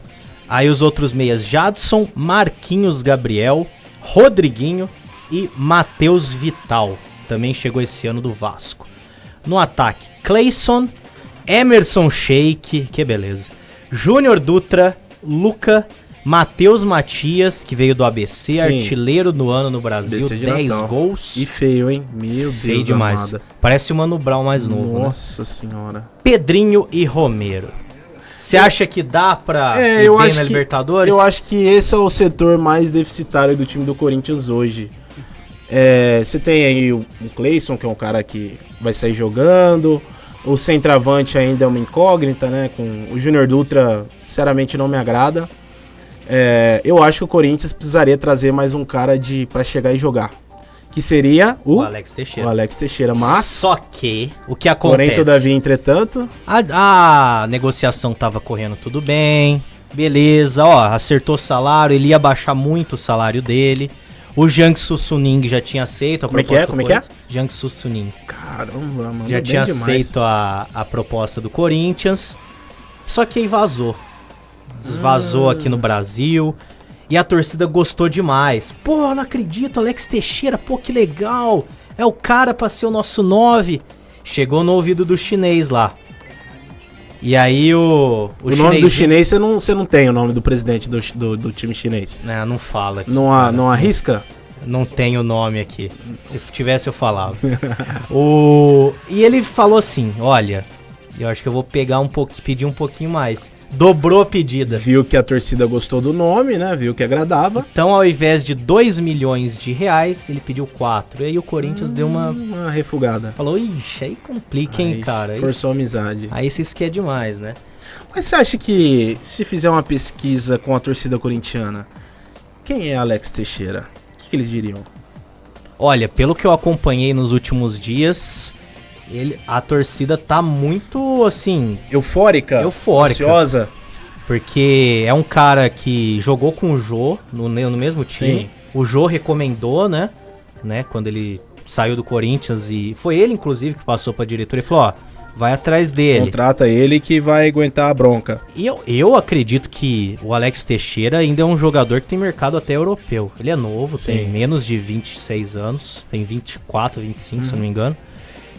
Aí os outros meias, Jadson, Marquinhos Gabriel, Rodriguinho e Matheus Vital. Também chegou esse ano do Vasco. No ataque, Cleison, Emerson Sheik, que beleza. Júnior Dutra, Luca, Matheus Matias, que veio do ABC, Sim. artilheiro no ano no Brasil, ABC de 10 Natal. gols. E feio, hein? Meu Feio Deus demais. amada. Parece o Mano Brown mais novo, Nossa senhora. Pedrinho e Romero. Você acha que dá pra ir eu bem acho na que, Libertadores? Eu acho que esse é o setor mais deficitário do time do Corinthians hoje. Você tem aí o Cleison, que é um cara que vai sair jogando. O centroavante ainda é uma incógnita, né? Com o Júnior Dutra, sinceramente, não me agrada. Eu acho que o Corinthians precisaria trazer mais um cara pra chegar e jogar. Que seria o Alex Teixeira. O Alex Teixeira, mas... Só que, o que acontece... Porém, todavia, entretanto... A negociação tava correndo tudo bem, beleza, acertou o salário, ele ia baixar muito o salário dele. O Jiangsu Suning já tinha aceito a proposta. Como é que é? Jiangsu Suning. Caramba, mano. Já tinha aceito a proposta do Corinthians. Só que aí vazou. Vazou aqui no Brasil. E a torcida gostou demais. Pô, não acredito, Alex Teixeira, pô, que legal. É o cara pra ser o nosso 9. Chegou no ouvido do chinês lá. E aí o nome do chinês, você não tem o nome do presidente do time chinês. Não fala aqui. Não arrisca? Não tem o nome aqui. Se tivesse eu falava. E ele falou assim, olha, eu acho que eu vou pedir um pouquinho mais. Dobrou a pedida. Viu que a torcida gostou do nome, né? Viu que agradava. Então, ao invés de 2 milhões de reais, ele pediu 4. E aí o Corinthians deu uma refugada. Falou, ixi, aí complica, hein, cara. Forçou a amizade. Aí vocês querem demais, né? Mas você acha que, se fizer uma pesquisa com a torcida corintiana, quem é Alex Teixeira? O que eles diriam? Olha, pelo que eu acompanhei nos últimos dias... a torcida tá muito, assim... Eufórica? Ansiosa? Porque é um cara que jogou com o Jô no mesmo time. Sim. O Jô recomendou, né? Quando ele saiu do Corinthians e... Foi ele, inclusive, que passou pra diretoria e falou, vai atrás dele. Contrata ele que vai aguentar a bronca. E eu acredito que o Alex Teixeira ainda é um jogador que tem mercado até europeu. Ele é novo, Sim. tem menos de 26 anos. Tem 24, 25, se eu não me engano.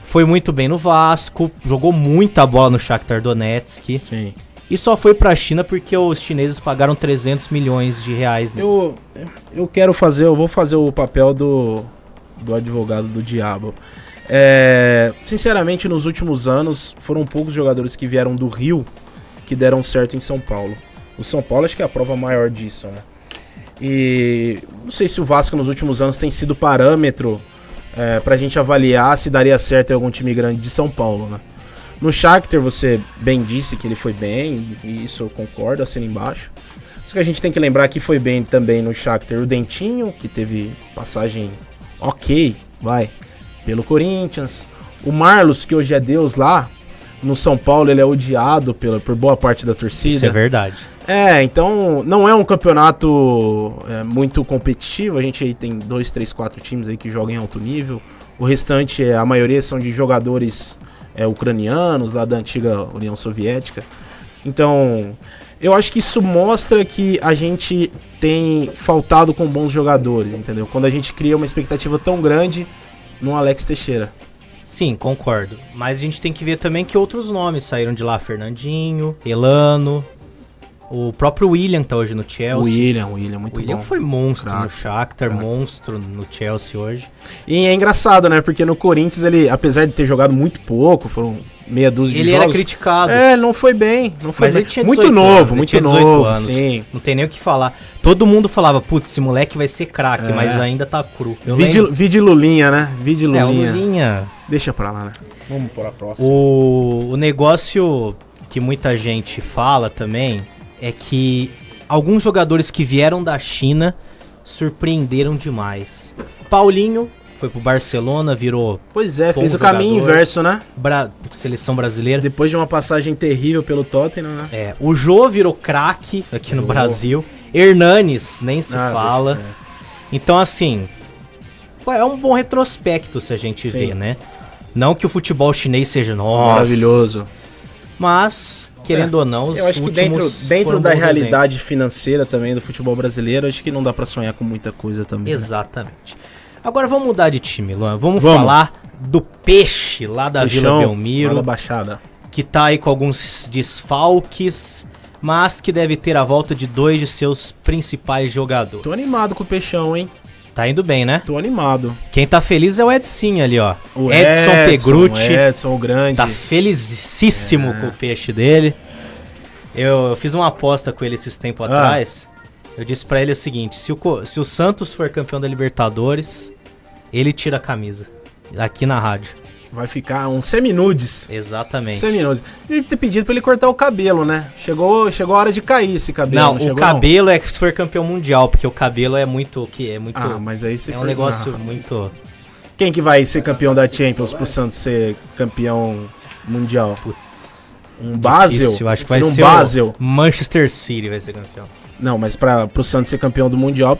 Foi muito bem no Vasco, jogou muita bola no Shakhtar Donetsk. Sim. E só foi pra China porque os chineses pagaram 300 milhões de reais. Eu vou fazer o papel do advogado do diabo. Sinceramente, nos últimos anos, foram poucos jogadores que vieram do Rio que deram certo em São Paulo. O São Paulo acho que é a prova maior disso, né? E não sei se o Vasco nos últimos anos tem sido parâmetro pra gente avaliar se daria certo em algum time grande de São Paulo, né? No Shakhtar você bem disse que ele foi bem, e isso eu concordo, assino embaixo. Só que a gente tem que lembrar que foi bem também no Shakhtar o Dentinho, que teve passagem pelo Corinthians. O Marlos, que hoje é Deus lá, no São Paulo ele é odiado por boa parte da torcida. Isso é verdade. Então não é um campeonato muito competitivo. A gente aí tem 2, 3, 4 times aí que jogam em alto nível. O restante, a maioria são de jogadores ucranianos, lá da antiga União Soviética. Então, eu acho que isso mostra que a gente tem faltado com bons jogadores, entendeu? Quando a gente cria uma expectativa tão grande no Alex Teixeira. Sim, concordo. Mas a gente tem que ver também que outros nomes saíram de lá. Fernandinho, Elano, o próprio William tá hoje no Chelsea. William, muito bom. O William foi monstro no Shakhtar, craque. Monstro no Chelsea hoje. E é engraçado, né? Porque no Corinthians ele, apesar de ter jogado muito pouco, foram meia dúzia de jogos. Ele era criticado. Não foi bem. Não foi Mas bem. Ele tinha 18 muito novo, muito novo, anos. Sim. Não tem nem o que falar. Todo mundo falava, putz, esse moleque vai ser craque, mas ainda tá cru. Vide Lulinha, né? Vide Lulinha. O Lulinha. Deixa pra lá, né? Vamos por a próxima. O negócio que muita gente fala também é que alguns jogadores que vieram da China surpreenderam demais. Paulinho foi pro Barcelona, virou... Pois é, fez o caminho inverso, né? Seleção brasileira. Depois de uma passagem terrível pelo Tottenham, né? O Jô virou craque aqui no Brasil. Hernanes, nem se fala. Então, assim, é um bom retrospecto se a gente vê, né? Não que o futebol chinês seja, maravilhoso. Mas, querendo ou não, eu acho que dentro da realidade financeira também do futebol brasileiro, acho que não dá pra sonhar com muita coisa também. Exatamente. Né? Agora vamos mudar de time, Luan. Vamos falar do Peixe, lá da Vila Belmiro. Lá da Baixada. Que tá aí com alguns desfalques, mas que deve ter a volta de 2 de seus principais jogadores. Tô animado com o Peixão, hein? Tá indo bem, né? Tô animado. Quem tá feliz é o Edsinho ali, ó. O Edson Pegrucci. O Edson, o grande. Tá felicíssimo com o peixe dele. Eu fiz uma aposta com ele esses tempos atrás. Eu disse pra ele o seguinte, se o Santos for campeão da Libertadores, ele tira a camisa. Aqui na rádio. Vai ficar um semi-nudes. Exatamente. Semi-nudes. Devia ter pedido pra ele cortar o cabelo, né? Chegou a hora de cair esse cabelo. Não, o cabelo é que se for campeão mundial, porque o cabelo é muito... mas aí você um negócio muito... Quem que vai ser campeão da Champions pro Santos ser campeão mundial? Putz. Um Basel? Eu acho que vai ser Basel. O Manchester City vai ser campeão. Não, mas pro Santos ser campeão do mundial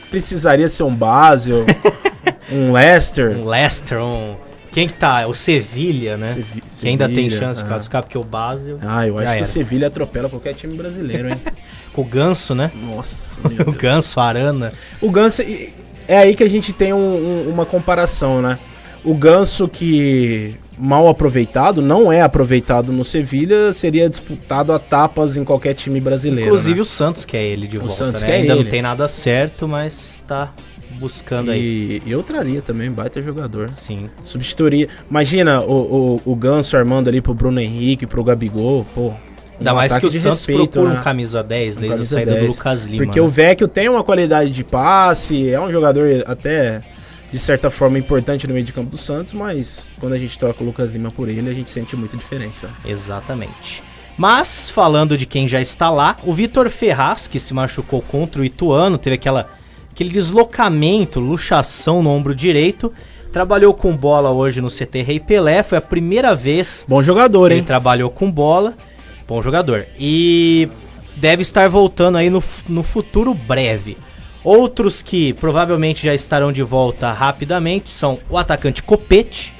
precisaria ser um Basel, um Leicester. Quem que tá? O Sevilha, né? Que ainda tem chance de classificar, porque o Basel... eu acho que o Sevilha atropela qualquer time brasileiro, hein? Com o Ganso, né? Nossa, o Ganso, a Arana. O Ganso... É aí que a gente tem uma comparação, né? O Ganso que, mal aproveitado, não é aproveitado no Sevilha, seria disputado a tapas em qualquer time brasileiro. Inclusive, né? O Santos quer ele de volta, Santos né? quer Ainda ele. Não tem nada certo, mas tá... buscando aí. E eu traria também, baita jogador. Sim. Substituiria. Imagina o Ganso armando ali pro Bruno Henrique, pro Gabigol, pô. Ainda mais que o Santos procura um camisa 10 desde a saída do Lucas Lima. Porque o Vecchio tem uma qualidade de passe, é um jogador até, de certa forma, importante no meio de campo do Santos, mas quando a gente troca o Lucas Lima por ele, a gente sente muita diferença. Exatamente. Mas, falando de quem já está lá, o Vitor Ferraz, que se machucou contra o Ituano, teve aquele deslocamento, luxação no ombro direito, trabalhou com bola hoje no CT Rei Pelé, foi a primeira vez bom jogador, que hein? Ele trabalhou com bola, bom jogador, e deve estar voltando aí no futuro breve. Outros que provavelmente já estarão de volta rapidamente são o atacante Copete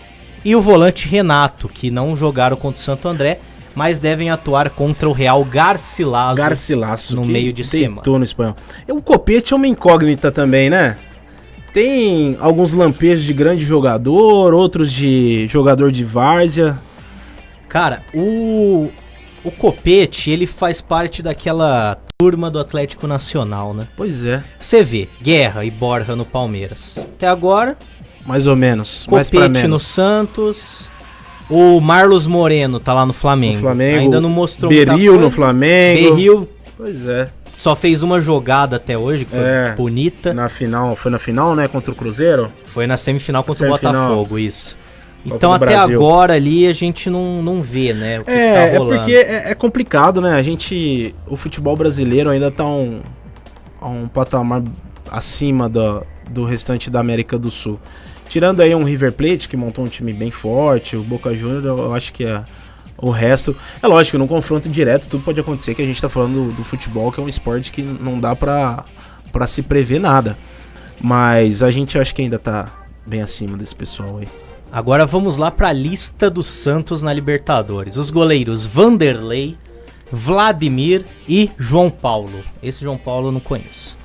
e o volante Renato, que não jogaram contra o Santo André, mas devem atuar contra o Real Garcilaso no meio de semana. No espanhol. O Copete é uma incógnita também, né? Tem alguns lampejos de grande jogador, outros de jogador de várzea. Cara, o Copete, ele faz parte daquela turma do Atlético Nacional, né? Pois é. Você vê, Guerra e Borja no Palmeiras. Até agora... mais ou menos. Copete no Santos... O Marlos Moreno tá lá no Flamengo. Ainda não mostrou muita coisa. Berril no Flamengo. Berril. Pois é. Só fez uma jogada até hoje, que foi bonita. Foi na final, né? Contra o Cruzeiro? Foi na semifinal contra o Botafogo, isso. Copa então até Brasil. Agora ali a gente não vê, né? O que tá rolando. Porque é complicado, né? O futebol brasileiro ainda tá a um patamar acima do restante da América do Sul. Tirando aí um River Plate, que montou um time bem forte, o Boca Juniors, eu acho que O resto, é lógico, num confronto direto tudo pode acontecer, que a gente tá falando do futebol, que é um esporte que não dá pra se prever nada. Mas a gente acho que ainda tá bem acima desse pessoal aí. Agora vamos lá pra lista do Santos na Libertadores. Os goleiros Vanderlei, Vladimir e João Paulo. Esse João Paulo eu não conheço.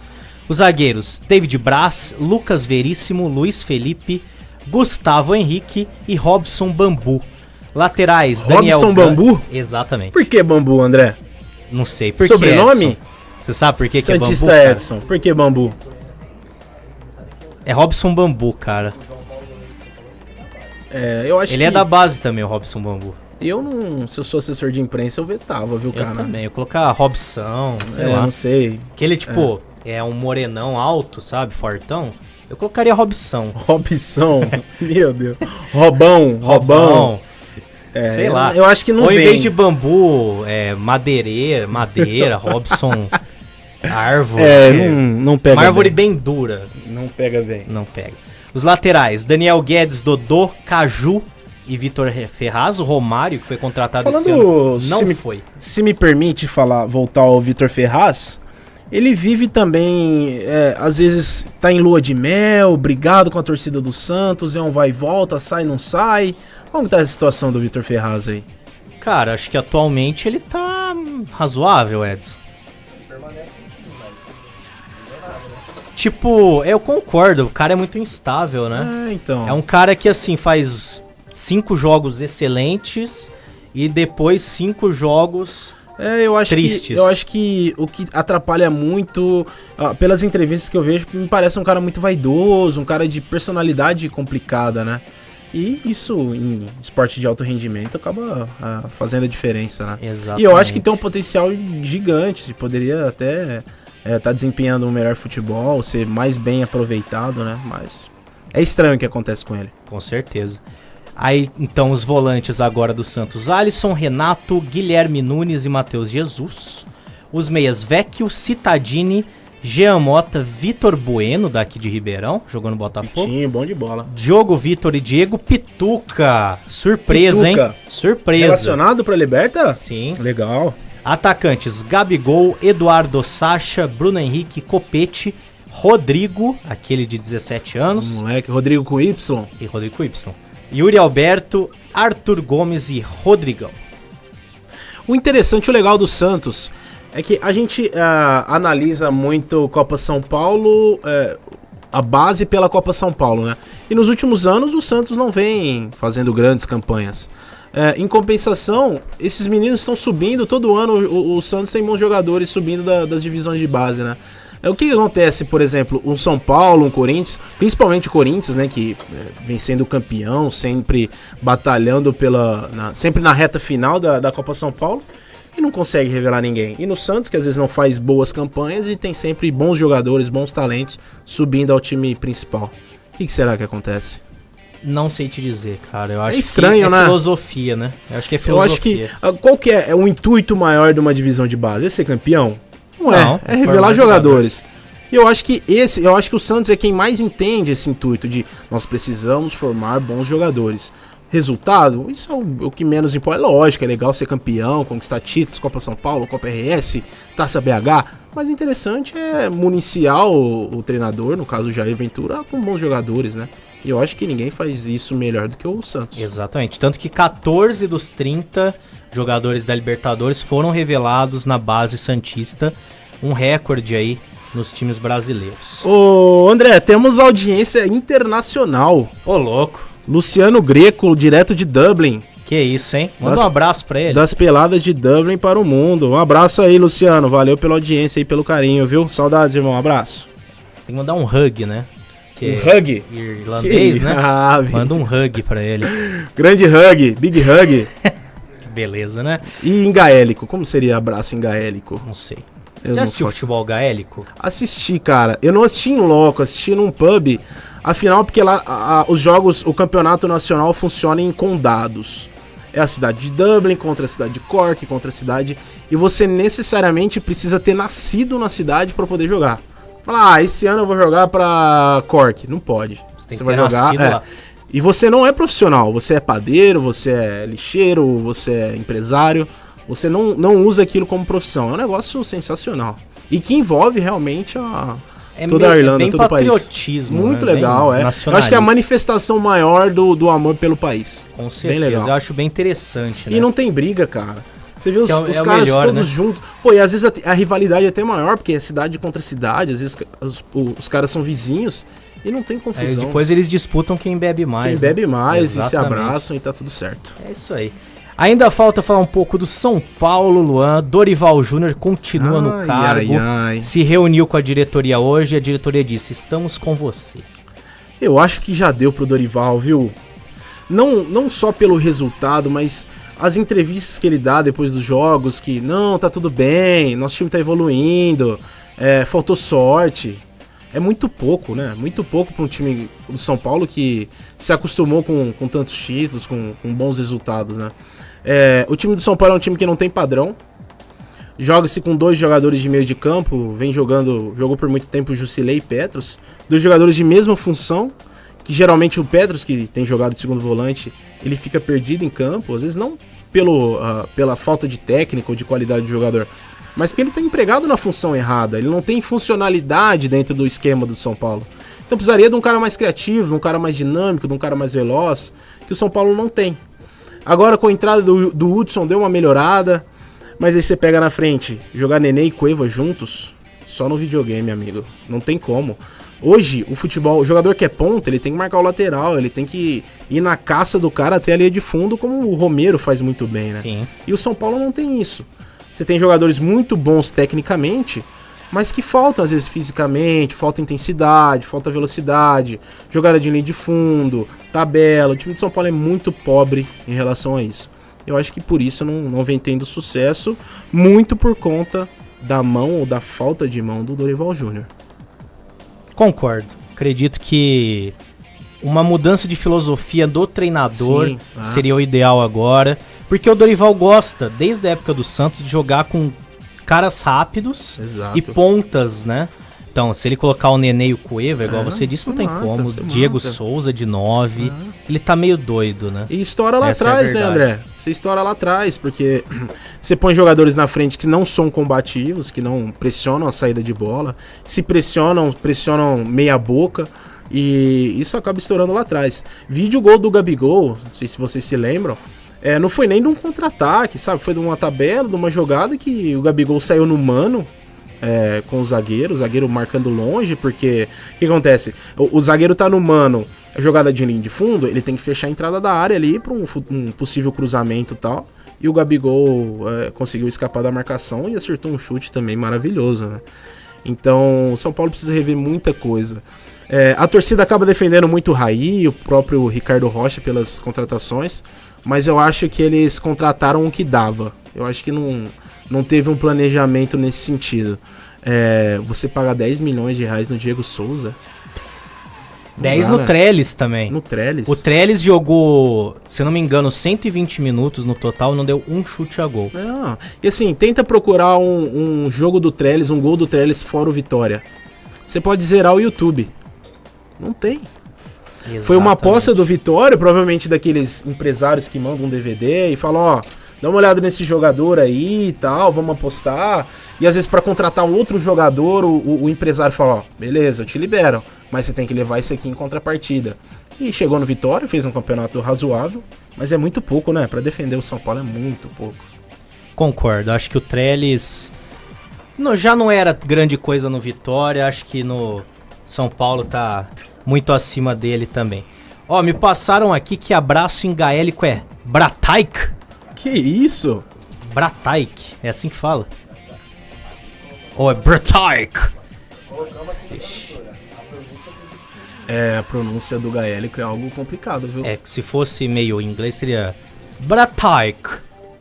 Os zagueiros David Braz, Lucas Veríssimo, Luiz Felipe, Gustavo Henrique e Robson Bambu. Laterais, Daniel Robson Bambu? Exatamente. Por que Bambu, André? Não sei. Por Sobrenome? que Edson? Você sabe por que é Bambu? Santista Edson. Por que Bambu? É Robson Bambu, cara. Eu acho Ele é da base também, o Robson Bambu. Eu não... Se eu sou assessor de imprensa, eu vetava, viu, cara? Eu também. Eu colocar Robson, sei lá. Não sei. Aquele, tipo, é um morenão alto, sabe? Fortão. Eu colocaria Robson. Robson. Meu Deus. Robão. Sei lá. Eu acho que não Ou vem. em vez de bambu, madeira, Robson, árvore. Não pega Uma árvore bem. bem dura. Não pega bem. Não pega. Os laterais, Daniel Guedes, Dodô, Caju e Vitor Ferraz. O Romário, que foi contratado esse ano, não foi. Se me permite voltar ao Vitor Ferraz, ele vive também, às vezes tá em lua de mel, brigado com a torcida do Santos, é um vai e volta, sai, não sai. Como tá a situação do Vitor Ferraz aí? Cara, acho que atualmente ele tá razoável, Edson. Tipo, eu concordo, o cara é muito instável, né? Então. É um cara que, assim, faz 5 jogos excelentes e depois 5 jogos tristes. Eu acho que o que atrapalha muito, pelas entrevistas que eu vejo, me parece um cara muito vaidoso, um cara de personalidade complicada, né? E isso, em esporte de alto rendimento, acaba fazendo a diferença, né? Exatamente. E eu acho que tem um potencial gigante, poderia até tá desempenhando um melhor futebol, ser mais bem aproveitado, né? Mas é estranho o que acontece com ele. Com certeza. Aí, então, os volantes agora do Santos: Alisson, Renato, Guilherme Nunes e Matheus Jesus. Os meias: Vecchio, Cittadini, Jean Mota, Vitor Bueno, daqui de Ribeirão, jogou no Botafogo. Vitinho, bom de bola. Diogo Vitor e Diego Pituca. Surpresa, Pituca. hein? Surpresa. Relacionado pra Liberta? Sim. Legal. Atacantes: Gabigol, Eduardo Sacha, Bruno Henrique, Copete, Rodrigo, aquele de 17 anos. Moleque, Rodrigo com Y. E Rodrigo com Y. Yuri Alberto, Arthur Gomes e Rodrigão. O interessante, o legal do Santos é que a gente analisa muito Copa São Paulo, a base pela Copa São Paulo, né? E nos últimos anos o Santos não vem fazendo grandes campanhas. Em compensação, esses meninos estão subindo, todo ano o Santos tem bons jogadores subindo das divisões de base, né? O que acontece, por exemplo, um São Paulo, um Corinthians, principalmente o Corinthians, né, que vem sendo campeão, sempre batalhando sempre na reta final da Copa São Paulo, e não consegue revelar ninguém. E no Santos, que às vezes não faz boas campanhas e tem sempre bons jogadores, bons talentos subindo ao time principal. O que será que acontece? Não sei te dizer, cara. Eu acho estranho, que né? Filosofia, né? Eu acho que é filosofia. Eu acho que qual que é o intuito maior de uma divisão de base? É ser campeão? Não, é revelar jogadores. E eu acho que o Santos é quem mais entende esse intuito de nós precisamos formar bons jogadores. Resultado, isso é o que menos importa. É lógico, é legal ser campeão, conquistar títulos, Copa São Paulo, Copa RS, Taça BH, mas o interessante é municiar o treinador, no caso o Jair Ventura, com bons jogadores, né? E eu acho que ninguém faz isso melhor do que o Santos. Exatamente, tanto que 14 dos 30 jogadores da Libertadores foram revelados na base santista, um recorde aí nos times brasileiros. Ô André, temos audiência internacional. Ô louco. Luciano Greco, direto de Dublin. Que isso, hein? Manda um abraço pra ele. Das peladas de Dublin para o mundo. Um abraço aí, Luciano. Valeu pela audiência e pelo carinho, viu? Saudades, irmão. Um abraço. Você tem que mandar um hug, né? Um hug? Irlandês, né? Manda um hug pra ele. Grande hug, big hug. Que beleza, né? E em gaélico? Como seria abraço em gaélico? Não sei. Já assistiu futebol gaélico? Assisti, cara. Eu não assisti em loco, assisti num pub. Afinal, porque lá os jogos, o campeonato nacional funciona em condados. É a cidade de Dublin contra a cidade de Cork, contra a cidade... E você necessariamente precisa ter nascido na cidade para poder jogar. Fala, esse ano eu vou jogar pra Cork. Não pode. Você tem que ter nascido lá. E você não é profissional, você é padeiro, você é lixeiro, você é empresário, você não usa aquilo como profissão. É um negócio sensacional. E que envolve realmente toda a Irlanda, todo o país. Patriotismo, muito né? legal, Bem Eu acho que é a manifestação maior do amor pelo país. Com certeza, bem legal. Eu acho bem interessante, né? E não tem briga, cara. Você vê os é o caras melhor, todos né? juntos. Pô, e às vezes a rivalidade é até maior, porque é cidade contra cidade, às vezes os caras são vizinhos e não tem confusão. Depois eles disputam quem bebe mais. Quem bebe mais e se Exatamente. abraçam e tá tudo certo. É isso aí. Ainda falta falar um pouco do São Paulo, Luan. Dorival Júnior continua no cargo. Se reuniu com a diretoria hoje e a diretoria disse: estamos com você. Eu acho que já deu pro Dorival, viu? Não só pelo resultado, mas as entrevistas que ele dá depois dos jogos, que não, tá tudo bem, nosso time tá evoluindo, faltou sorte. É muito pouco, né? Muito pouco para um time do São Paulo que se acostumou com tantos títulos, com bons resultados, né? O time do São Paulo é um time que não tem padrão. Joga-se com 2 jogadores de meio de campo, jogou por muito tempo o Jusilei e Petros, 2 jogadores de mesma função, que geralmente o Petros, que tem jogado de segundo volante, ele fica perdido em campo, às vezes não pela falta de técnica ou de qualidade de jogador, mas porque ele está empregado na função errada, ele não tem funcionalidade dentro do esquema do São Paulo. Então precisaria de um cara mais criativo, de um cara mais dinâmico, de um cara mais veloz, que o São Paulo não tem. Agora com a entrada do Hudson deu uma melhorada, mas aí você pega na frente, jogar Nenê e Cueva juntos, só no videogame, amigo. Não tem como. Hoje, o futebol, o jogador que é ponta, ele tem que marcar o lateral, ele tem que ir na caça do cara até a linha de fundo, como o Romero faz muito bem, né? Sim. E o São Paulo não tem isso. Você tem jogadores muito bons tecnicamente, mas que faltam às vezes fisicamente, falta intensidade, falta velocidade, jogada de linha de fundo, tabela. O time de São Paulo é muito pobre em relação a isso. Eu acho que por isso não vem tendo sucesso, muito por conta da mão ou da falta de mão do Dorival Júnior. Concordo. Acredito que uma mudança de filosofia do treinador seria o ideal agora, porque o Dorival gosta, desde a época do Santos, de jogar com caras rápidos. Exato. E pontas, né? Então, se ele colocar o Nenê e o Cueva, igual você disse, não tem como. Diego Souza de 9, ele tá meio doido, né? E estoura lá atrás, né, André? Você estoura lá atrás, porque você põe jogadores na frente que não são combativos, que não pressionam a saída de bola, se pressionam meia boca, e isso acaba estourando lá atrás. Vídeo gol do Gabigol, não sei se vocês se lembram, não foi nem de um contra-ataque, sabe? Foi de uma tabela, de uma jogada que o Gabigol saiu no mano, com o zagueiro marcando longe, porque o que acontece? O zagueiro tá no mano, a jogada de linha de fundo, ele tem que fechar a entrada da área ali para um possível cruzamento e tal, e o Gabigol conseguiu escapar da marcação e acertou um chute também maravilhoso, né? Então o São Paulo precisa rever muita coisa. A torcida acaba defendendo muito o Raí, o próprio Ricardo Rocha pelas contratações, mas eu acho que eles contrataram o que dava. Eu acho que não teve um planejamento nesse sentido. Você paga 10 milhões de reais no Diego Souza. 10 no Trellis também. No Trellis. O Trellis jogou, se não me engano, 120 minutos no total, não deu um chute a gol. E assim, tenta procurar um jogo do Trellis, um gol do Trellis fora o Vitória. Você pode zerar o YouTube. Não tem. Exatamente. Foi uma aposta do Vitória, provavelmente daqueles empresários que mandam um DVD e falam, dá uma olhada nesse jogador aí e tal, vamos apostar. E às vezes para contratar um outro jogador, o empresário fala, beleza, eu te libero, mas você tem que levar isso aqui em contrapartida. E chegou no Vitória, fez um campeonato razoável, mas é muito pouco, né? Para defender o São Paulo é muito pouco. Concordo, acho que o Trellis já não era grande coisa no Vitória, acho que no São Paulo tá muito acima dele também. Me passaram aqui que abraço em gaélico é Brataik. Que isso? Brataik, é assim que fala? Ou é Brataik? A pronúncia do gaélico é algo complicado, viu? Se fosse meio inglês seria Brataik.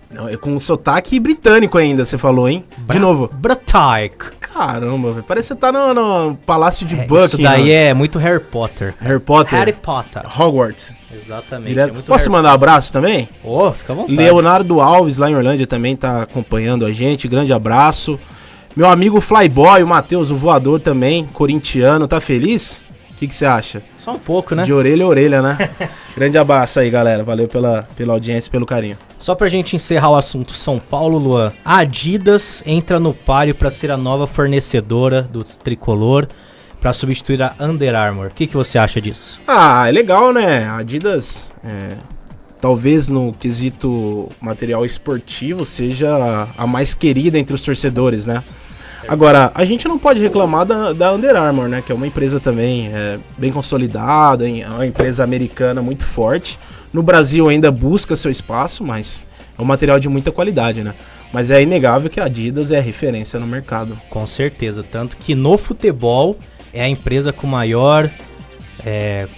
Não, é com sotaque britânico ainda, você falou, hein? De novo. Brataik. Caramba, velho. Parece que você tá no Palácio de Buckingham. Isso daí é muito Harry Potter. Harry Potter? Harry Potter. Hogwarts. Exatamente. Posso mandar um abraço também? Fica à vontade. Leonardo Alves, lá em Orlândia, também tá acompanhando a gente. Grande abraço. Meu amigo Flyboy, o Matheus, o voador também, corintiano. Tá feliz? que você acha? Só um pouco, né? De orelha a orelha, né? Grande abraço aí, galera. Valeu pela audiência e pelo carinho. Só pra gente encerrar o assunto São Paulo, Luan, a Adidas entra no páreo pra ser a nova fornecedora do tricolor pra substituir a Under Armour. O que você acha disso? Ah, é legal, né? A Adidas, talvez no quesito material esportivo, seja a mais querida entre os torcedores, né? Agora, a gente não pode reclamar da Under Armour, né? Que é uma empresa também bem consolidada, é uma empresa americana muito forte. No Brasil ainda busca seu espaço, mas é um material de muita qualidade, né? Mas é inegável que a Adidas é referência no mercado. Com certeza, tanto que no futebol é a empresa com maior,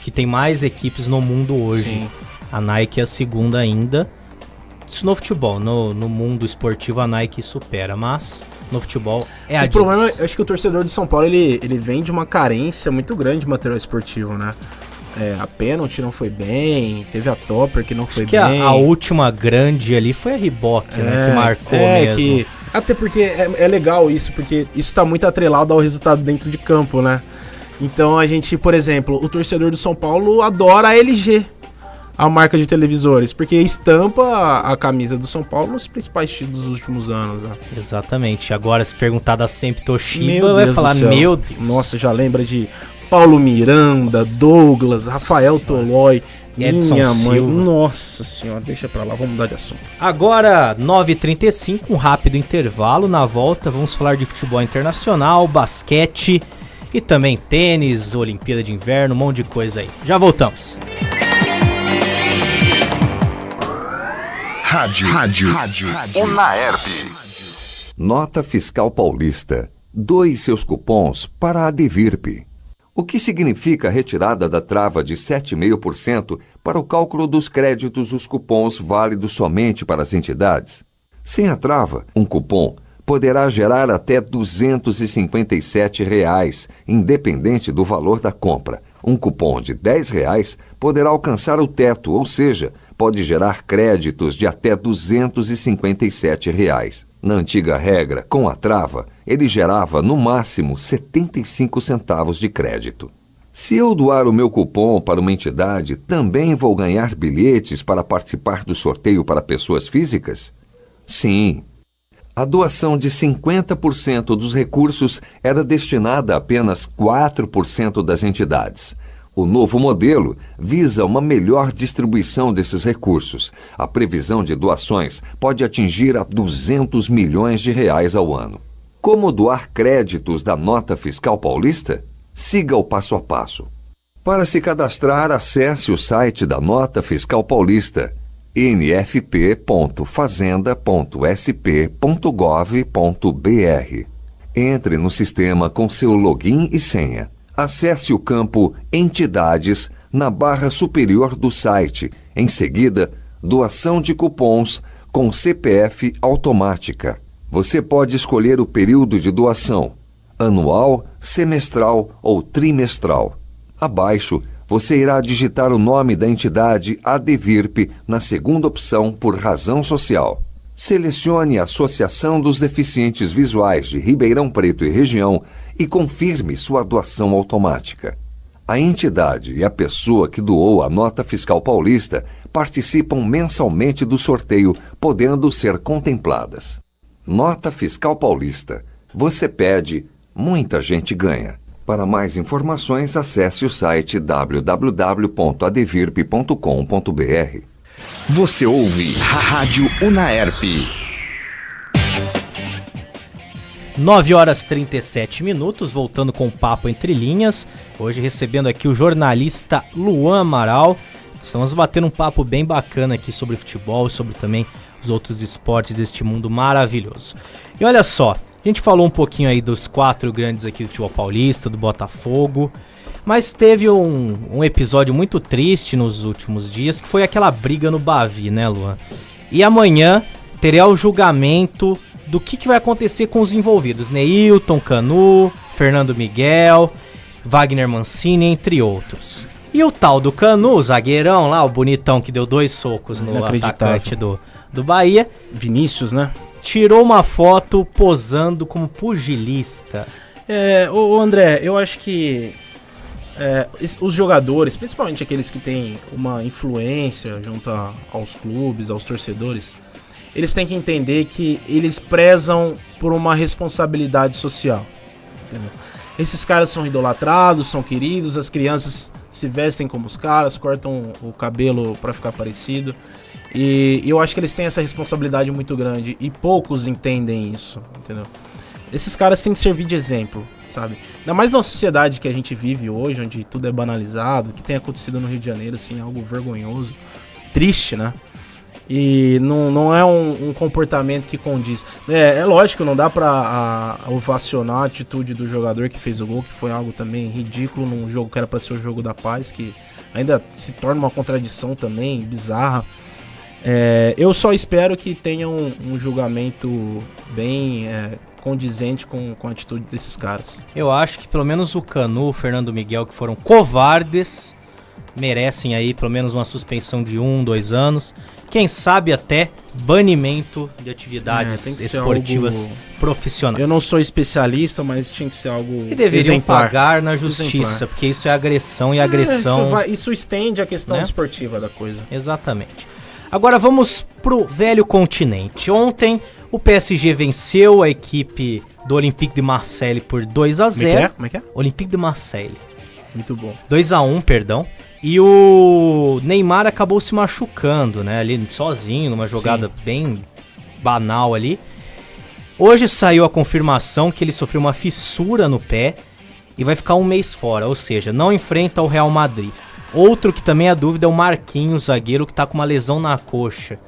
que tem mais equipes no mundo hoje. Sim. A Nike é a segunda ainda. Isso no futebol, no mundo esportivo a Nike supera, mas no futebol é a Adidas. O problema, eu acho que o torcedor de São Paulo, ele vem de uma carência muito grande de material esportivo, né? A Penalty não foi bem, teve a Topper que não foi bem. Acho que a última grande ali foi a Reebok, né? Que marcou mesmo. Até porque é legal isso, porque isso tá muito atrelado ao resultado dentro de campo, né? Então a gente, por exemplo, o torcedor do São Paulo adora a LG, a marca de televisores, porque estampa a camisa do São Paulo nos principais títulos dos últimos anos, né? Exatamente. Agora, se perguntar da sempre Toshiba, Meu vai Deus falar, do céu. meu Deus. Nossa, já lembra de Paulo Miranda, Douglas, Rafael Tolói, Edson minha mãe. Silva. Nossa senhora, deixa pra lá, vamos mudar de assunto. Agora, 9h35, um rápido intervalo. Na volta, vamos falar de futebol internacional, basquete e também tênis, Olimpíada de Inverno, um monte de coisa aí. Já voltamos. Rádio. Unaerp. Nota Fiscal Paulista. Doe seus cupons para a Advirp. O que significa a retirada da trava de 7,5% para o cálculo dos créditos dos cupons válidos somente para as entidades? Sem a trava, um cupom poderá gerar até R$ 257, independente do valor da compra. Um cupom de R$ 10 poderá alcançar o teto, ou seja, pode gerar créditos de até R$ 257. Na antiga regra, com a trava, ele gerava no máximo 75 centavos de crédito. Se eu doar o meu cupom para uma entidade, também vou ganhar bilhetes para participar do sorteio para pessoas físicas? Sim. A doação de 50% dos recursos era destinada a apenas 4% das entidades. O novo modelo visa uma melhor distribuição desses recursos. A previsão de doações pode atingir a R$ 200 milhões ao ano. Como doar créditos da Nota Fiscal Paulista? Siga o passo a passo. Para se cadastrar, acesse o site da Nota Fiscal Paulista, nfp.fazenda.sp.gov.br. Entre no sistema com seu login e senha. Acesse o campo Entidades na barra superior do site. Em seguida, doação de cupons com CPF automática. Você pode escolher o período de doação: anual, semestral ou trimestral. Abaixo, você irá digitar o nome da entidade Advirp na segunda opção por razão social. Selecione a Associação dos Deficientes Visuais de Ribeirão Preto e região e confirme sua doação automática. A entidade e a pessoa que doou a Nota Fiscal Paulista participam mensalmente do sorteio, podendo ser contempladas. Nota Fiscal Paulista. Você pede, muita gente ganha. Para mais informações, acesse o site www.advirp.com.br. Você ouve Rádio Unaerp. 9h37, voltando com o Papo Entre Linhas. Hoje recebendo aqui o jornalista Luan Amaral. Estamos batendo um papo bem bacana aqui sobre futebol e sobre também os outros esportes deste mundo maravilhoso. E olha só, a gente falou um pouquinho aí dos 4 grandes aqui do futebol paulista, do Botafogo, mas teve um episódio muito triste nos últimos dias, que foi aquela briga no Bavi, né, Luan? E amanhã terá o julgamento do que vai acontecer com os envolvidos. Neilton, Canu, Fernando Miguel, Wagner Mancini, entre outros. E o tal do Canu, o zagueirão lá, o bonitão que deu 2 socos no atacante do Bahia. Vinícius, né? Tirou uma foto posando como pugilista. Ô André, eu acho que os jogadores, principalmente aqueles que têm uma influência junto aos clubes, aos torcedores, eles têm que entender que eles prezam por uma responsabilidade social. Entendeu? Esses caras são idolatrados, são queridos, as crianças se vestem como os caras, cortam o cabelo pra ficar parecido. E eu acho que eles têm essa responsabilidade muito grande e poucos entendem isso, entendeu? Esses caras têm que servir de exemplo, sabe? Ainda mais na sociedade que a gente vive hoje, onde tudo é banalizado, o que tem acontecido no Rio de Janeiro, assim, é algo vergonhoso, triste, né? E não é um comportamento que condiz. É lógico, não dá pra ovacionar a atitude do jogador que fez o gol, que foi algo também ridículo num jogo que era pra ser o jogo da paz, que ainda se torna uma contradição também, bizarra. Eu só espero que tenha um julgamento bem condizente com a atitude desses caras. Eu acho que pelo menos o Canu, o Fernando Miguel, que foram covardes, merecem aí pelo menos uma suspensão de 1-2 anos. Quem sabe até banimento de atividades esportivas profissionais. Eu não sou especialista, mas tinha que ser algo e deveriam exemplar. Pagar na justiça, porque isso é agressão e agressão... Isso estende a questão esportiva da coisa. Exatamente. Agora vamos pro velho continente. Ontem o PSG venceu a equipe do Olympique de Marseille por 2-0. Como é que é? Olympique de Marseille. Muito bom. 2-1, perdão. E o Neymar acabou se machucando, né? Ali sozinho, numa jogada bem banal ali. Hoje saiu a confirmação que ele sofreu uma fissura no pé e vai ficar um mês fora, ou seja, não enfrenta o Real Madrid. Outro que também é dúvida é o Marquinhos, zagueiro, que tá com uma lesão na coxa.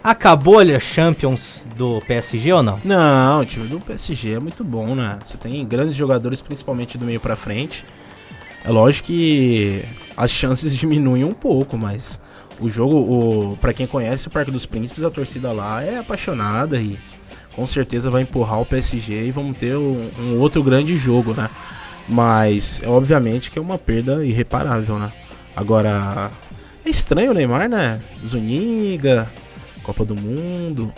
Acabou a Champions do PSG ou não? Não, o time do PSG é muito bom, né? Você tem grandes jogadores, principalmente do meio pra frente. É lógico que as chances diminuem um pouco, mas o jogo, pra quem conhece o Parque dos Príncipes, a torcida lá é apaixonada e com certeza vai empurrar o PSG e vamos ter um outro grande jogo, né? Mas obviamente que é uma perda irreparável, né? Agora, é estranho o Neymar, né? Zuniga, Copa do Mundo,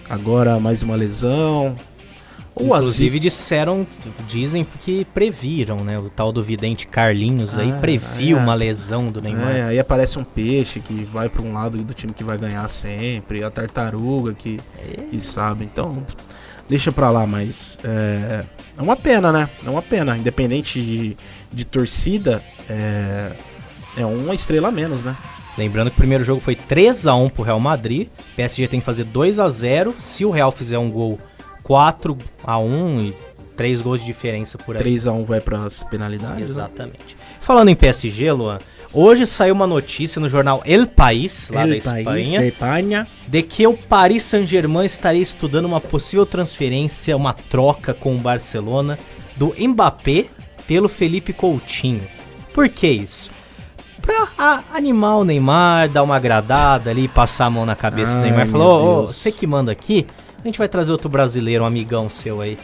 agora mais uma lesão. Inclusive dizem que previram, né? O tal do vidente Carlinhos aí previu uma lesão do Neymar. Aí aparece um peixe que vai para um lado do time que vai ganhar sempre, a tartaruga que sabe. Então, deixa pra lá, mas é uma pena, né? É uma pena. Independente de torcida, é uma estrela a menos, né? Lembrando que o primeiro jogo foi 3-1 pro Real Madrid. O PSG tem que fazer 2-0. Se o Real fizer um gol, 4-1 e 3 gols de diferença por aí. 3-1 vai pras penalidades. Exatamente. Né? Falando em PSG, Luan, hoje saiu uma notícia no jornal El País, lá da Espanha, de que o Paris Saint-Germain estaria estudando uma possível transferência, uma troca com o Barcelona do Mbappé pelo Felipe Coutinho. Por que isso? Pra animar o Neymar, dar uma agradada ali, passar a mão na cabeça do Neymar. Falou, você que manda aqui, a gente vai trazer outro brasileiro, um amigão seu aí.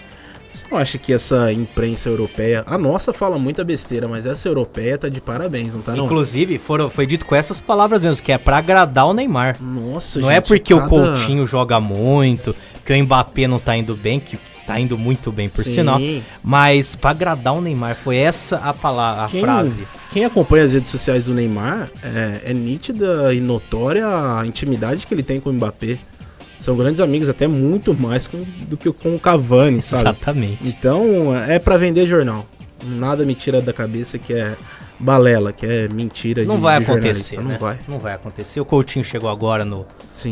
Você não acha que essa imprensa europeia... A nossa fala muita besteira, mas essa europeia tá de parabéns, não tá não? Inclusive, foi dito com essas palavras mesmo, que é pra agradar o Neymar. Nossa, não gente, é porque o Coutinho joga muito, que o Mbappé não tá indo bem, que tá indo muito bem, por sinal. Mas pra agradar o Neymar, foi essa a palavra, frase. Quem acompanha as redes sociais do Neymar é nítida e notória a intimidade que ele tem com o Mbappé. São grandes amigos, até muito mais do que com o Cavani, sabe? Exatamente. Então, é pra vender jornal. Nada me tira da cabeça que é balela, que é mentira não de vai jornalista. Acontecer, né? Não vai acontecer. O Coutinho chegou agora no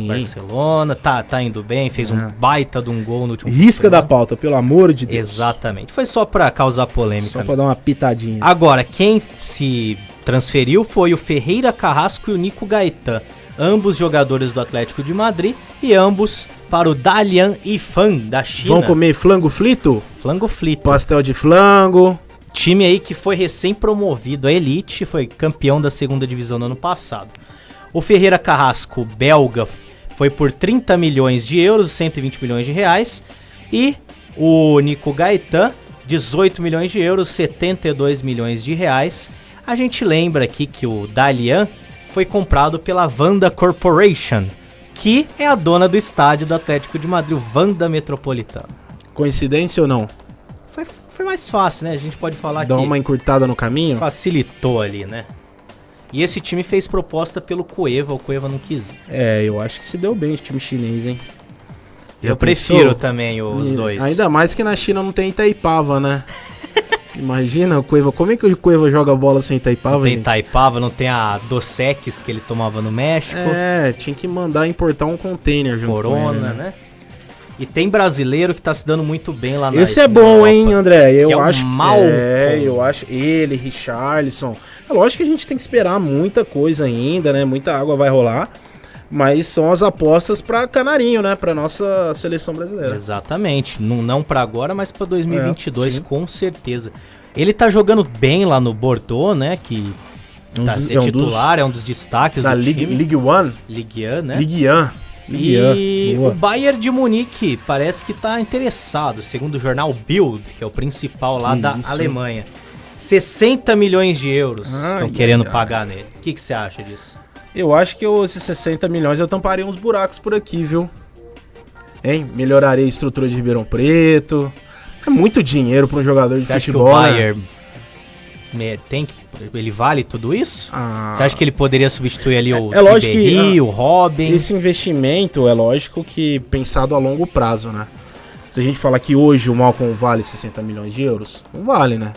Barcelona, tá indo bem, fez um baita de um gol no último Risca da pauta, pelo amor de Deus. Exatamente. Foi só pra causar polêmica. Só pra dar uma pitadinha. Agora, quem se transferiu foi o Ferreira Carrasco e o Nico Gaetan. Ambos jogadores do Atlético de Madrid e ambos para o Dalian Yifan da China. Vão comer flango frito? Flango frito. Pastel de flango. Time aí que foi recém-promovido à elite, foi campeão da segunda divisão no ano passado. O Ferreira Carrasco, belga, foi por 30 milhões de euros, 120 milhões de reais. E o Nico Gaetan, 18 milhões de euros, 72 milhões de reais. A gente lembra aqui que o Dalian foi comprado pela Wanda Corporation, que é a dona do estádio do Atlético de Madrid, o Wanda Metropolitano. Coincidência ou não? Foi mais fácil, né? A gente pode falar Dá que uma encurtada no caminho. facilitou ali, né? E esse time fez proposta pelo Cueva, o Cueva não quis ir. Eu acho que se deu bem esse time chinês, hein? Eu prefiro também os dois. Ainda mais que na China não tem Itaipava, né? Imagina o Cueva. Como é que o Cueva joga bola sem Itaipava, Não tem gente? Itaipava, não tem a Dos que ele tomava no México. Tinha que mandar importar um container junto Corona, com ele, né? E tem brasileiro que tá se dando muito bem lá na Esse é bom, Europa, hein, André? que Eu é acho o Malcom. eu acho ele, Richarlison. É lógico que a gente tem que esperar muita coisa ainda, né? Muita água vai rolar. Mas são as apostas pra Canarinho, né? Pra nossa seleção brasileira. Exatamente. Não pra agora, mas pra 2022, sim. com certeza. Ele tá jogando bem lá no Bordeaux, né? Que tá titular, é um dos destaques Da do time. Ligue 1. Ligue 1, né? Ligue 1. E Boa. o Bayern de Munique parece que tá interessado, segundo o jornal Bild, que é o principal lá da Isso. Alemanha. 60 milhões de euros estão Ai, querendo ai, pagar nele. O que você acha disso? Eu acho que esses 60 milhões eu tamparia uns buracos por aqui, viu? Hein? Melhoraria a estrutura de Ribeirão Preto. É muito dinheiro pra um jogador de Você acha que futebol, o né? Bayern ele vale tudo isso? Ah, Você acha que ele poderia substituir ali o é lógico Ribéry, que, o Robin? esse investimento é lógico que pensado a longo prazo, né? Se a gente falar que hoje o Malcom vale 60 milhões de euros, não vale, né?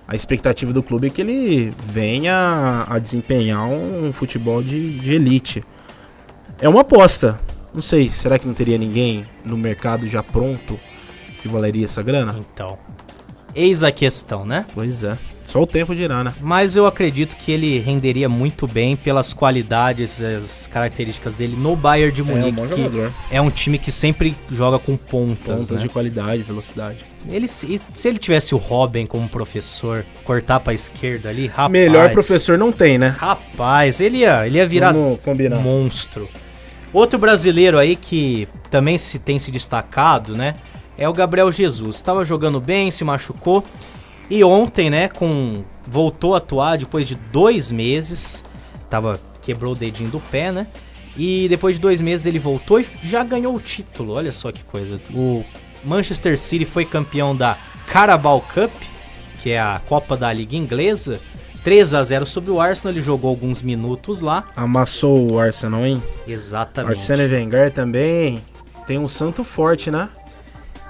A expectativa do clube é que ele venha a desempenhar um futebol de elite. É uma aposta. Não sei, será que não teria ninguém no mercado já pronto que valeria essa grana? Então, eis a questão, né? Pois é. Só o tempo dirá, né? Mas eu acredito que ele renderia muito bem pelas qualidades, as características dele no Bayern de Munique, que é um time que sempre joga com pontas, né? De qualidade, velocidade. Se ele tivesse o Robin como professor, cortar pra esquerda ali, rapaz... Melhor professor não tem, né? Rapaz, ele ia virar Vamos combinar. monstro. Outro brasileiro aí que também tem se destacado, né? É o Gabriel Jesus. Estava jogando bem, se machucou. E ontem, né, voltou a atuar depois de 2 meses. Quebrou o dedinho do pé, né? E depois de 2 meses ele voltou e já ganhou o título. Olha só que coisa. O Manchester City foi campeão da Carabao Cup, que é a Copa da Liga Inglesa. 3-0 sobre o Arsenal, ele jogou alguns minutos lá. Amassou o Arsenal, hein? Exatamente. Arsene Wenger também tem um santo forte, né?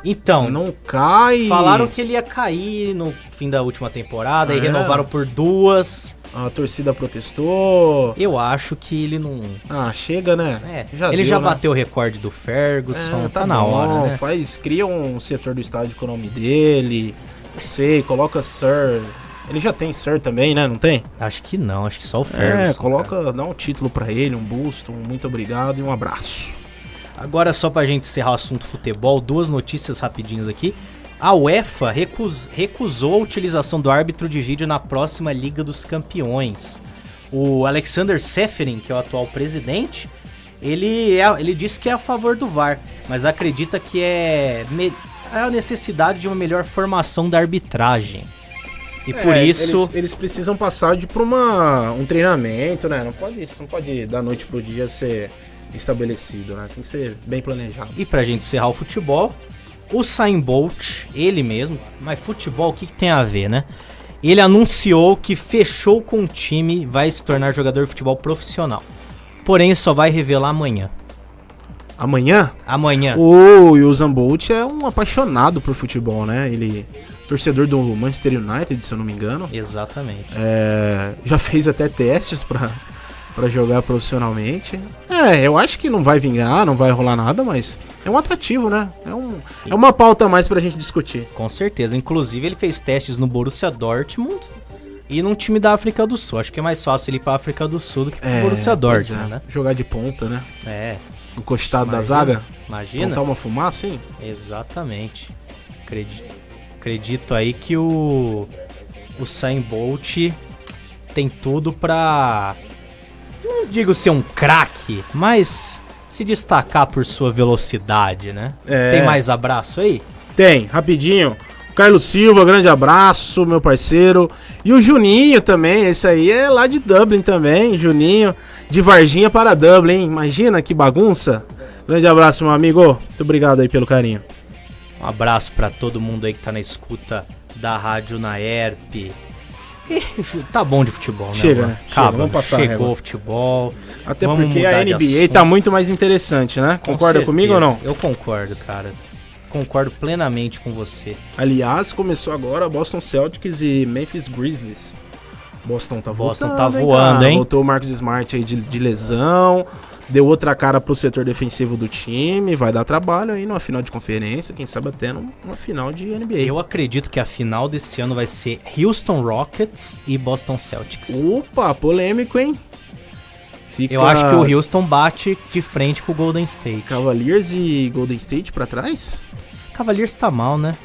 Então, não cai. Falaram que ele ia cair no fim da última temporada e renovaram por 2. A torcida protestou. Eu acho que ele não... chega, né? Ele já bateu o recorde do Ferguson, tá na hora, né? Cria um setor do estádio com o nome dele, não sei, coloca Sir. Ele já tem Sir também, né? Não tem? Acho que não, acho que só o Ferguson. Dá um título pra ele, um busto, um muito obrigado e um abraço. Agora, só pra gente encerrar o assunto futebol, 2 notícias rapidinhas aqui. A UEFA recusou a utilização do árbitro de vídeo na próxima Liga dos Campeões. O Alexander Ceferin, que é o atual presidente, ele disse que é a favor do VAR, mas acredita que é a necessidade de uma melhor formação da arbitragem. E por isso... Eles precisam passar por um treinamento, né? Não pode da noite pro dia ser estabelecido, né? Tem que ser bem planejado. E pra gente encerrar o futebol, o Usain Bolt, ele mesmo, mas futebol o que tem a ver, né? Ele anunciou que fechou com o time, vai se tornar jogador de futebol profissional. Porém, só vai revelar amanhã. Amanhã? Amanhã. O Usain Bolt é um apaixonado por futebol, né? Ele torcedor do Manchester United, se eu não me engano. Exatamente. Já fez até testes pra jogar profissionalmente. Eu acho que não vai vingar, não vai rolar nada, mas é um atrativo, né? É uma pauta a mais pra gente discutir. Com certeza. Inclusive, ele fez testes no Borussia Dortmund e num time da África do Sul. Acho que é mais fácil ele ir pra África do Sul do que pro Borussia Dortmund, né? Jogar de ponta, né? Encostado da Imagina, zaga. Imagina. Plantar uma fumaça, hein? Exatamente. Acredito aí que o Usain Bolt tem tudo pra... Não digo ser um craque, mas se destacar por sua velocidade, né? Tem mais abraço aí? Tem, rapidinho. Carlos Silva, grande abraço, meu parceiro. E o Juninho também, esse aí é lá de Dublin também, Juninho. De Varginha para Dublin, hein? Imagina que bagunça. Grande abraço, meu amigo. Muito obrigado aí pelo carinho. Um abraço pra todo mundo aí que tá na escuta da Rádio Naerp. Tá bom de futebol, né? Chega, né? Acaba, Chega, vamos passar chegou a o futebol. Até vamos porque mudar a de NBA assunto. tá muito mais interessante, né? Com Concorda certeza. comigo ou não? Eu concordo, cara. Concordo plenamente com você. Aliás, começou agora Boston Celtics e Memphis Grizzlies. Boston tá voltando, tá voando, cara? hein? Voltou o Marcus Smart aí de lesão. Deu outra cara pro setor defensivo do time. Vai dar trabalho aí numa final de conferência. Quem sabe até numa final de NBA. Eu acredito que a final desse ano vai ser Houston Rockets e Boston Celtics. Opa, polêmico, hein? Fica Eu acho que o Houston bate de frente com o Golden State. Cavaliers e Golden State pra trás? Cavaliers tá mal, né?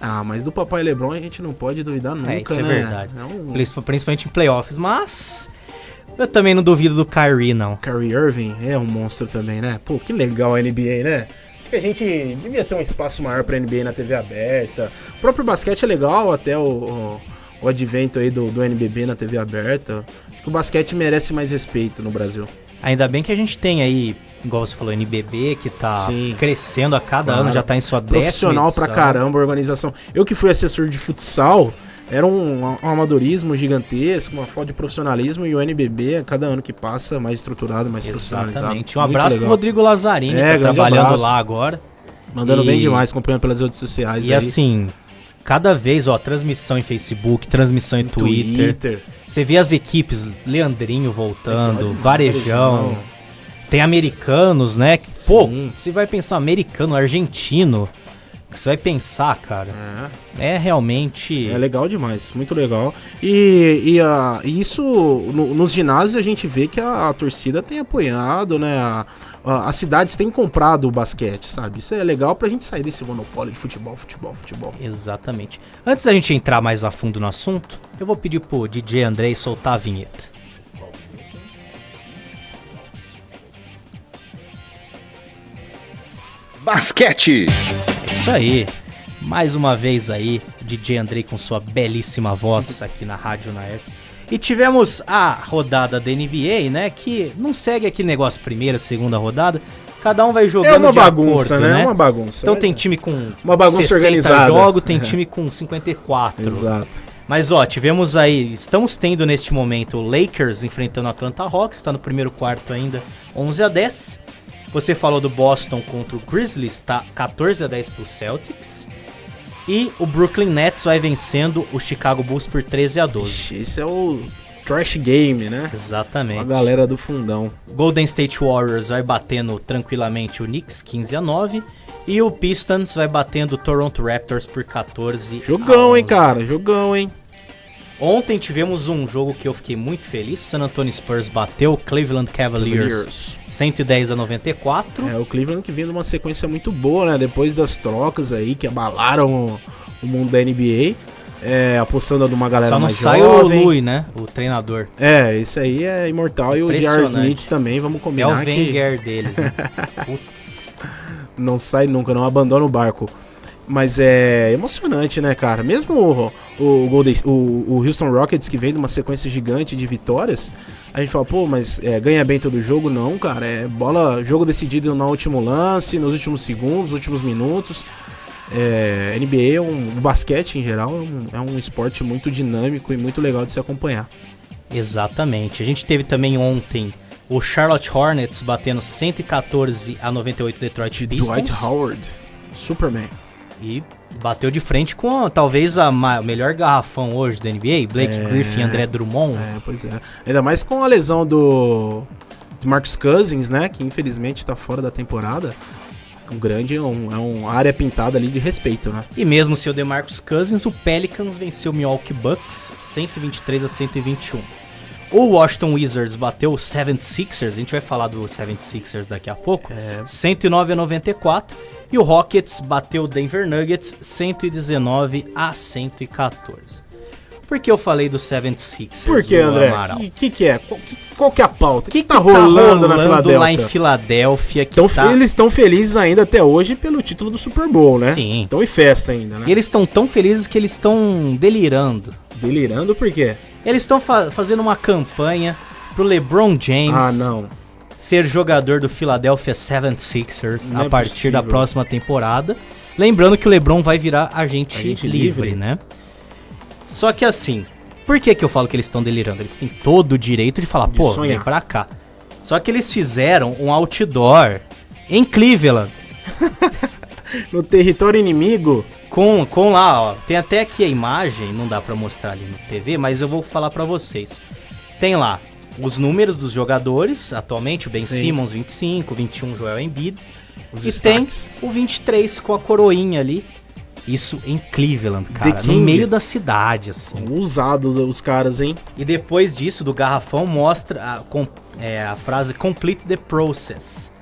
Ah, mas do papai LeBron a gente não pode duvidar nunca, Isso né? é verdade. É um Principalmente em playoffs, mas eu também não duvido do Kyrie, não. Kyrie Irving é um monstro também, né? Pô, que legal a NBA, né? Acho que a gente devia ter um espaço maior pra NBA na TV aberta. O próprio basquete é legal, até o advento aí do NBB na TV aberta. Acho que o basquete merece mais respeito no Brasil. Ainda bem que a gente tem aí, igual você falou, NBB, que tá Sim. crescendo a cada ano, já tá em sua 10ª Profissional pra edição. caramba a organização. Eu que fui assessor de futsal, era um amadorismo gigantesco, uma falta de profissionalismo, e o NBB, a cada ano que passa, mais estruturado, mais profissionalizado. Exatamente. Um Muito abraço legal. pro Rodrigo Lazzarini, que tá grande trabalhando abraço. lá agora. Mandando E- bem demais, acompanhando pelas redes sociais E aí. assim, cada vez, ó, transmissão em Facebook, transmissão em Twitter. Você vê as equipes, Leandrinho voltando, Varejão. Tem americanos, né? Que, pô, Sim. você vai pensar americano, argentino. Você vai pensar, cara. É realmente. É legal demais, muito legal. E isso, nos ginásios a gente vê que a torcida tem apoiado, né? As cidades têm comprado o basquete, sabe? Isso é legal pra gente sair desse monopólio de futebol. Exatamente. Antes da gente entrar mais a fundo no assunto, eu vou pedir pro DJ Andrei soltar a vinheta. Basquete. Isso aí. Mais uma vez aí, DJ Andrei com sua belíssima voz aqui na Rádio Naerp. E tivemos a rodada da NBA, né? Que não segue aquele negócio primeira, segunda rodada. Cada um vai jogando É uma de bagunça, acordo, né? É uma bagunça. Então mas tem é. time com Uma bagunça 60 organizada. jogos, tem time com 54. Exato. Mas ó, tivemos aí, estamos tendo neste momento o Lakers enfrentando o Atlanta Hawks, tá no primeiro quarto ainda, 11-10. Você falou do Boston contra o Grizzlies, tá 14-10 pro Celtics. E o Brooklyn Nets vai vencendo o Chicago Bulls por 13-12. Ixi, esse é o trash game, né? A Exatamente. galera do fundão. Golden State Warriors vai batendo tranquilamente o Knicks 15-9. E o Pistons vai batendo o Toronto Raptors por 14-11. Jogão, hein, cara? Jogão, hein? Ontem tivemos um jogo que eu fiquei muito feliz. San Antonio Spurs bateu o Cleveland Cavaliers 110-94. É, o Cleveland que vem de uma sequência muito boa, né? Depois das trocas aí que abalaram o mundo da NBA. Apostando numa galera Só não mais sai jovem. o Lui, né? O treinador. Esse aí é imortal. E o J.R. Impressionante. Smith também, vamos É o combinar que Wenger deles, né? Putz. não sai nunca, não abandona o barco. Mas é emocionante, né, cara? Mesmo o Houston Rockets, que vem de uma sequência gigante de vitórias, a gente fala, pô, mas ganha bem todo jogo? Não, cara. É jogo decidido no último lance, nos últimos segundos, nos últimos minutos. NBA, o basquete em geral, é um esporte muito dinâmico e muito legal de se acompanhar. Exatamente. A gente teve também ontem o Charlotte Hornets batendo 114-98 Detroit De Pistons. Dwight Howard, Superman. E bateu de frente com talvez a melhor garrafão hoje da NBA, Blake Griffin e André Drummond. Pois é. Ainda mais com a lesão do Marcus Cousins, né? Que infelizmente tá fora da temporada. Um grande, é uma área pintada ali de respeito, né? E mesmo sem o DeMarcus Cousins, o Pelicans venceu o Milwaukee Bucks 123-121. O Washington Wizards bateu o 76ers, a gente vai falar do 76ers daqui a pouco, 109-94. E o Rockets bateu o Denver Nuggets 119-114. Por que eu falei do 76ers? Por que, André? Amaral? Que é? Qual que é a pauta? O que tá que rolando na Filadélfia? lá em Filadélfia? Que Então, tá... eles estão felizes ainda até hoje pelo título do Super Bowl, né? Sim. Estão em festa ainda, né? E eles estão tão felizes que eles estão delirando. Delirando por quê? Eles estão fazendo uma campanha pro LeBron James ser jogador do Philadelphia 76ers Não a é partir da possível. próxima temporada. Lembrando que o LeBron vai virar agente livre, né? Só que assim, por que eu falo que eles estão delirando? Eles têm todo o direito de falar, pô, vem pra cá. Só que eles fizeram um outdoor em Cleveland. No território inimigo. Com lá, ó. Tem até aqui a imagem, não dá pra mostrar ali no TV, mas eu vou falar pra vocês. Tem lá os números dos jogadores, atualmente o Ben Simmons 25, 21 Joel Embiid. Os destaques. Tem o 23 com a coroinha ali. Isso em Cleveland, cara, no meio da cidade, assim. Usados os caras, hein? E depois disso, do garrafão, mostra a frase Complete the Process.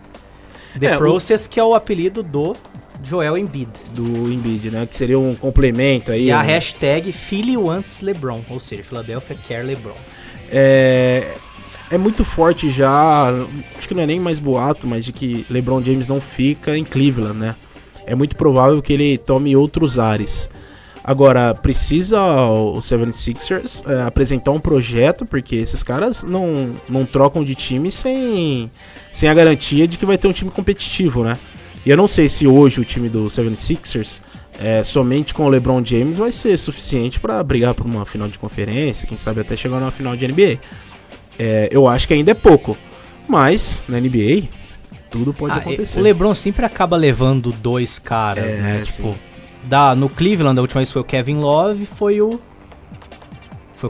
The Process, que é o apelido do Joel Embiid. Do Embiid, né? Que seria um complemento aí. E a hashtag Philly Wants LeBron, ou seja, Philadelphia quer LeBron. É muito forte já, acho que não é nem mais boato, mas de que LeBron James não fica em Cleveland, né? É muito provável que ele tome outros ares. Agora, precisa o 76ers apresentar um projeto, porque esses caras não trocam de time sem a garantia de que vai ter um time competitivo, né? E eu não sei se hoje o time do 76ers, somente com o LeBron James, vai ser suficiente para brigar por uma final de conferência, quem sabe até chegar numa final de NBA. Eu acho que ainda é pouco, mas na NBA tudo pode acontecer. O LeBron sempre acaba levando dois caras, né? Tipo, no Cleveland, a última vez foi o Kevin Love, foi o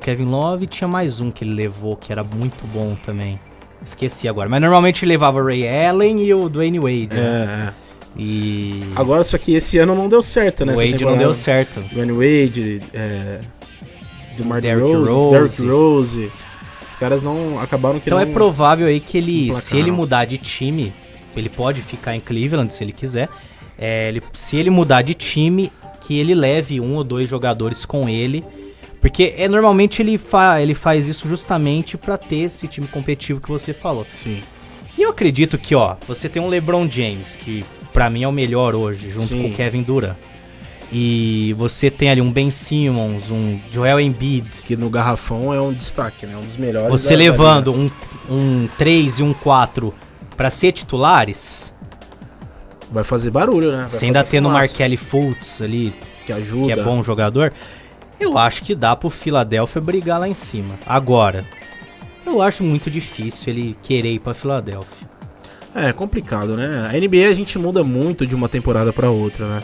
Kevin Love e tinha mais um que ele levou, que era muito bom também. Esqueci agora, mas normalmente ele levava o Ray Allen e o Dwayne Wade. Né? E... Agora, só que esse ano não deu certo, né? O Wade não deu certo. Dwayne Wade, DeMar Derrick Rose... Os caras acabaram que então é provável aí que ele, se ele mudar de time, ele pode ficar em Cleveland se ele quiser. Se ele mudar de time, que ele leve um ou dois jogadores com ele. Porque normalmente ele faz isso justamente pra ter esse time competitivo que você falou. Sim. E eu acredito que, você tem um LeBron James, que pra mim é o melhor hoje, junto com o Kevin Durant. E você tem ali um Ben Simmons, um Joel Embiid. Que no garrafão é um destaque, né? Um dos melhores. Você levando um 3 e um 4 pra ser titulares. Vai fazer barulho, né? Você ainda tendo o Markelly Fultz ali, que ajuda. Que é bom jogador. Eu acho que dá pro Philadelphia brigar lá em cima. Agora, eu acho muito difícil ele querer ir pra Philadelphia. É complicado, né? A NBA a gente muda muito de uma temporada pra outra, né?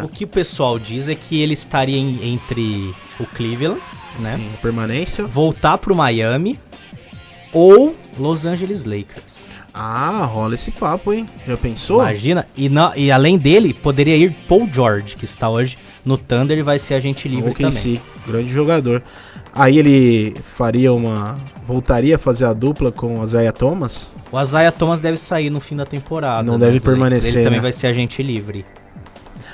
O que o pessoal diz é que ele estaria entre o Cleveland, né? Sim, permanência. Voltar pro Miami ou Los Angeles Lakers. Rola esse papo, hein? Já pensou? Imagina. E além dele, poderia ir Paul George, que está hoje no Thunder e vai ser agente livre também. Grande jogador. Aí ele voltaria a fazer a dupla com o Isaiah Thomas? O Isaiah Thomas deve sair no fim da temporada. Não deve permanecer, ele também vai ser agente livre.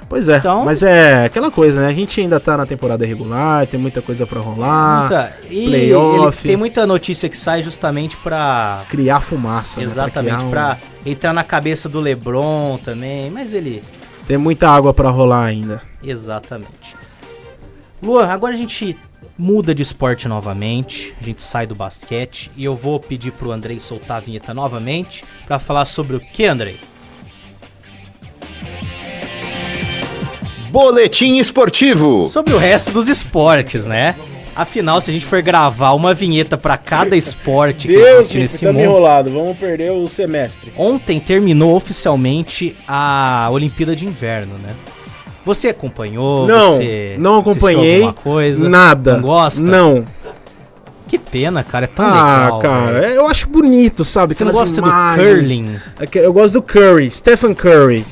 Pois é, então, mas é aquela coisa, né? A gente ainda tá na temporada regular, tem muita coisa pra rolar, playoff. Tem muita notícia que sai justamente pra... criar fumaça, exatamente, né? pra entrar na cabeça do LeBron também, mas ele... tem muita água pra rolar ainda. Exatamente. Luan, agora a gente muda de esporte novamente, a gente sai do basquete e eu vou pedir pro Andrei soltar a vinheta novamente pra falar sobre o que, Andrei? Boletim esportivo. Sobre o resto dos esportes, né? Afinal, se a gente for gravar uma vinheta pra cada esporte que existe nesse mundo... enrolado, vamos perder o semestre. Ontem terminou oficialmente a Olimpíada de Inverno, né? Você acompanhou? Não acompanhei alguma coisa? Nada. Não gosta? Não. Que pena, cara, é tão legal. Cara, véio. Eu acho bonito, sabe? Você não gosta imagens. Do curling? Eu gosto do Curry, Stephen Curry.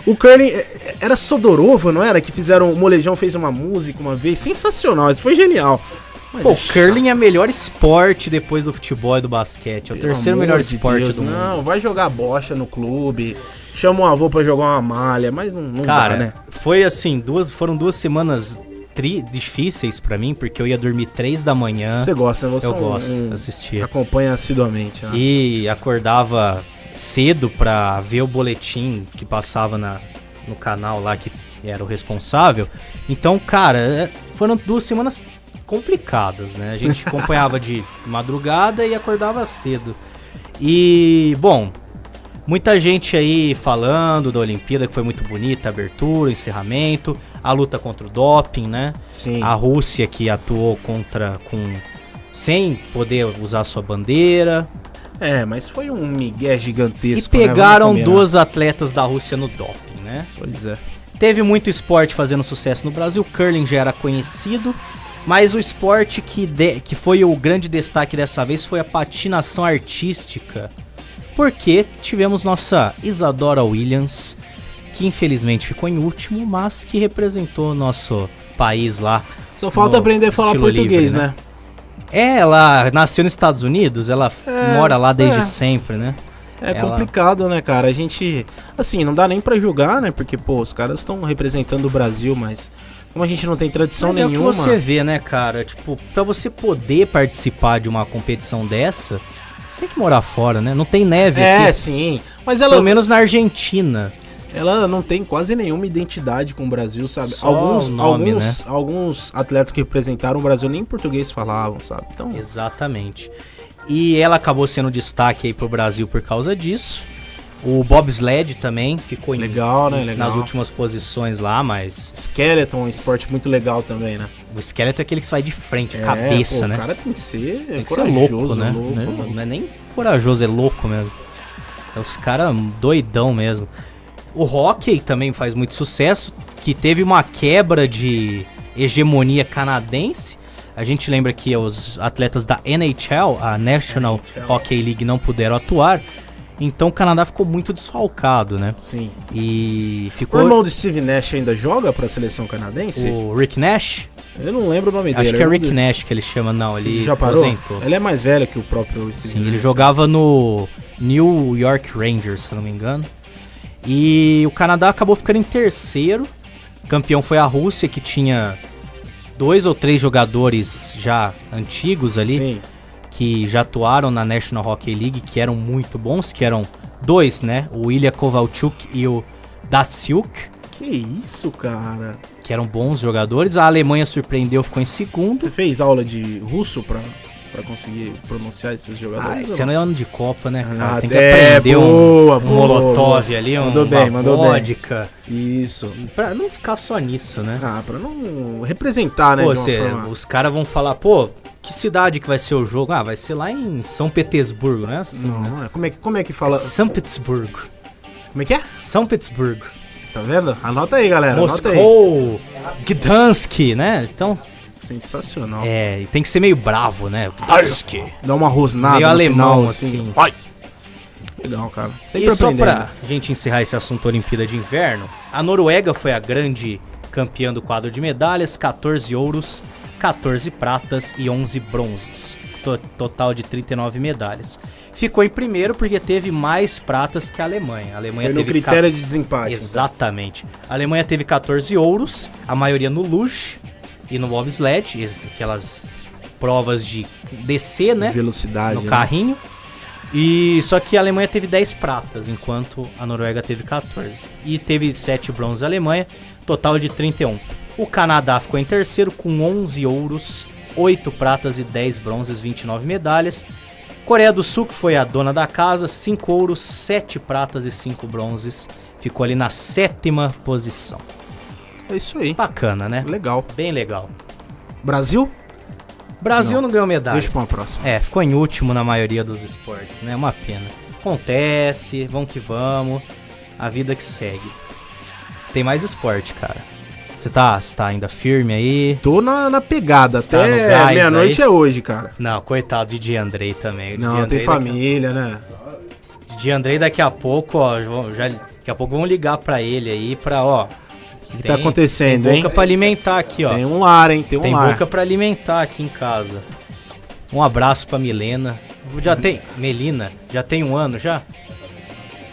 O curling era Sodorova, não era? Que fizeram, o Molejão fez uma música uma vez, sensacional, isso foi genial. Mas o curling é melhor esporte depois do futebol e do basquete, é o terceiro melhor esporte do mundo. Não, vai jogar bocha no clube, chama um avô pra jogar uma malha, mas não cara, dá, né? Foi assim, foram 2 semanas difíceis pra mim, porque eu ia dormir 3 da manhã. Você gosta, né? Eu gosto de assistir. Acompanha assiduamente, né? E acordava cedo pra ver o boletim que passava no canal lá que era o responsável. Então, cara, foram 2 semanas complicadas, né? A gente acompanhava de madrugada e acordava cedo. E, bom, Muita gente aí falando da Olimpíada, que foi muito bonita, a abertura, o encerramento, a luta contra o doping, né? Sim. A Rússia que atuou sem poder usar sua bandeira. Mas foi um migué gigantesco. E pegaram 2 atletas da Rússia no doping, né? Pois é. Teve muito esporte fazendo sucesso no Brasil, o curling já era conhecido, mas o esporte que foi o grande destaque dessa vez foi a patinação artística, porque tivemos nossa Isadora Williams, que infelizmente ficou em último, mas que representou o nosso país lá. Só falta aprender a falar português, livre, né? Ela nasceu nos Estados Unidos, ela mora lá desde sempre, né? Complicado, né, cara? A gente, assim, não dá nem pra julgar, né? Porque, pô, os caras estão representando o Brasil, mas como a gente não tem tradição nenhuma... É o que você vê, né, cara? Tipo, pra você poder participar de uma competição dessa, você tem que morar fora, né? Não tem neve aqui. Sim. Mas ela... Pelo menos na Argentina. Ela não tem quase nenhuma identidade com o Brasil, sabe? Só Alguns atletas que representaram o Brasil nem português falavam, sabe? Então... Exatamente. E ela acabou sendo destaque aí pro Brasil por causa disso. O bobsled também ficou legal. Nas últimas posições lá, mas... Skeleton, um esporte muito legal também, né? O skeleton é aquele que sai de frente, a cabeça, né? O cara tem que ser louco, né? Não é nem corajoso, é louco mesmo. É os caras doidão mesmo. O hockey também faz muito sucesso, que teve uma quebra de hegemonia canadense. A gente lembra que os atletas da NHL, a National Hockey League, não puderam atuar. Então o Canadá ficou muito desfalcado, né? Sim. E ficou... O irmão de Steve Nash ainda joga pra seleção canadense? O Rick Nash? Eu não lembro o nome dele. Acho que é Rick Nash que ele chama, não. Ele já parou? aposentou. Ele é mais velho que o próprio Steve Nash. Sim, ele jogava no New York Rangers, se eu não me engano. E o Canadá acabou ficando em terceiro. Campeão foi a Rússia, que tinha 2 ou 3 jogadores já antigos ali. Sim. Que já atuaram na National Hockey League, que eram muito bons, que eram 2, né? O Ilya Kovalchuk e o Datsyuk. Que isso, cara? Que eram bons jogadores. A Alemanha surpreendeu, ficou em segundo. Você fez aula de russo pra conseguir pronunciar esses jogadores? Esse ano é ano de Copa, né, cara? Tem que aprender um Molotov ali, mandou uma vodka. Bem. Isso. Pra não ficar só nisso, né? Pra não representar, né? Os caras vão falar, pô, que cidade que vai ser o jogo? Vai ser lá em São Petersburgo, né? Assim, não, né? Como é que fala? São Petersburgo. Como é que é? São Petersburgo. Tá vendo? Anota aí, galera. Moscou, Gdansk, né? Então... Sensacional. E tem que ser meio bravo, né? Gdansk. Dá uma rosnada meio no alemão, final, assim. Vai. Legal, cara. Sempre e só pra gente encerrar esse assunto Olimpíada de Inverno, a Noruega foi a grande campeã do quadro de medalhas, 14 ouros, 14 pratas e 11 bronzes. Total de 39 medalhas. Ficou em primeiro porque teve mais pratas que a Alemanha. A Alemanha foi no teve critério de desempate. Exatamente. A Alemanha teve 14 ouros, a maioria no luge e no bobsled, aquelas provas de descer, né? Velocidade. No carrinho. E só que a Alemanha teve 10 pratas, enquanto a Noruega teve 14. E teve 7 bronzes a Alemanha, total de 31. O Canadá ficou em terceiro com 11 ouros, 8 pratas e 10 bronzes, 29 medalhas. Coreia do Sul, que foi a dona da casa, 5 ouros, 7 pratas e 5 bronzes. Ficou ali na 7ª posição. É isso aí. Bacana, né? Legal. Bem legal. Brasil não ganhou medalha. Deixa pra uma próxima. Ficou em último na maioria dos esportes, né? Uma pena. Acontece, vamos que vamos. A vida que segue. Tem mais esporte, cara. Você tá ainda firme aí? Tô na pegada. Tá até meia-noite é hoje, cara. Não, coitado de Didi Andrei também. Não, tem família, né? Didi Andrei daqui a pouco, ó. Daqui a pouco vamos ligar pra ele aí pra, ó. O que tá acontecendo, hein? Tem boca pra alimentar aqui, ó. Tem um lar, hein? Tem lar. Boca pra alimentar aqui em casa. Um abraço pra Milena. Melina, já tem 1 ano já?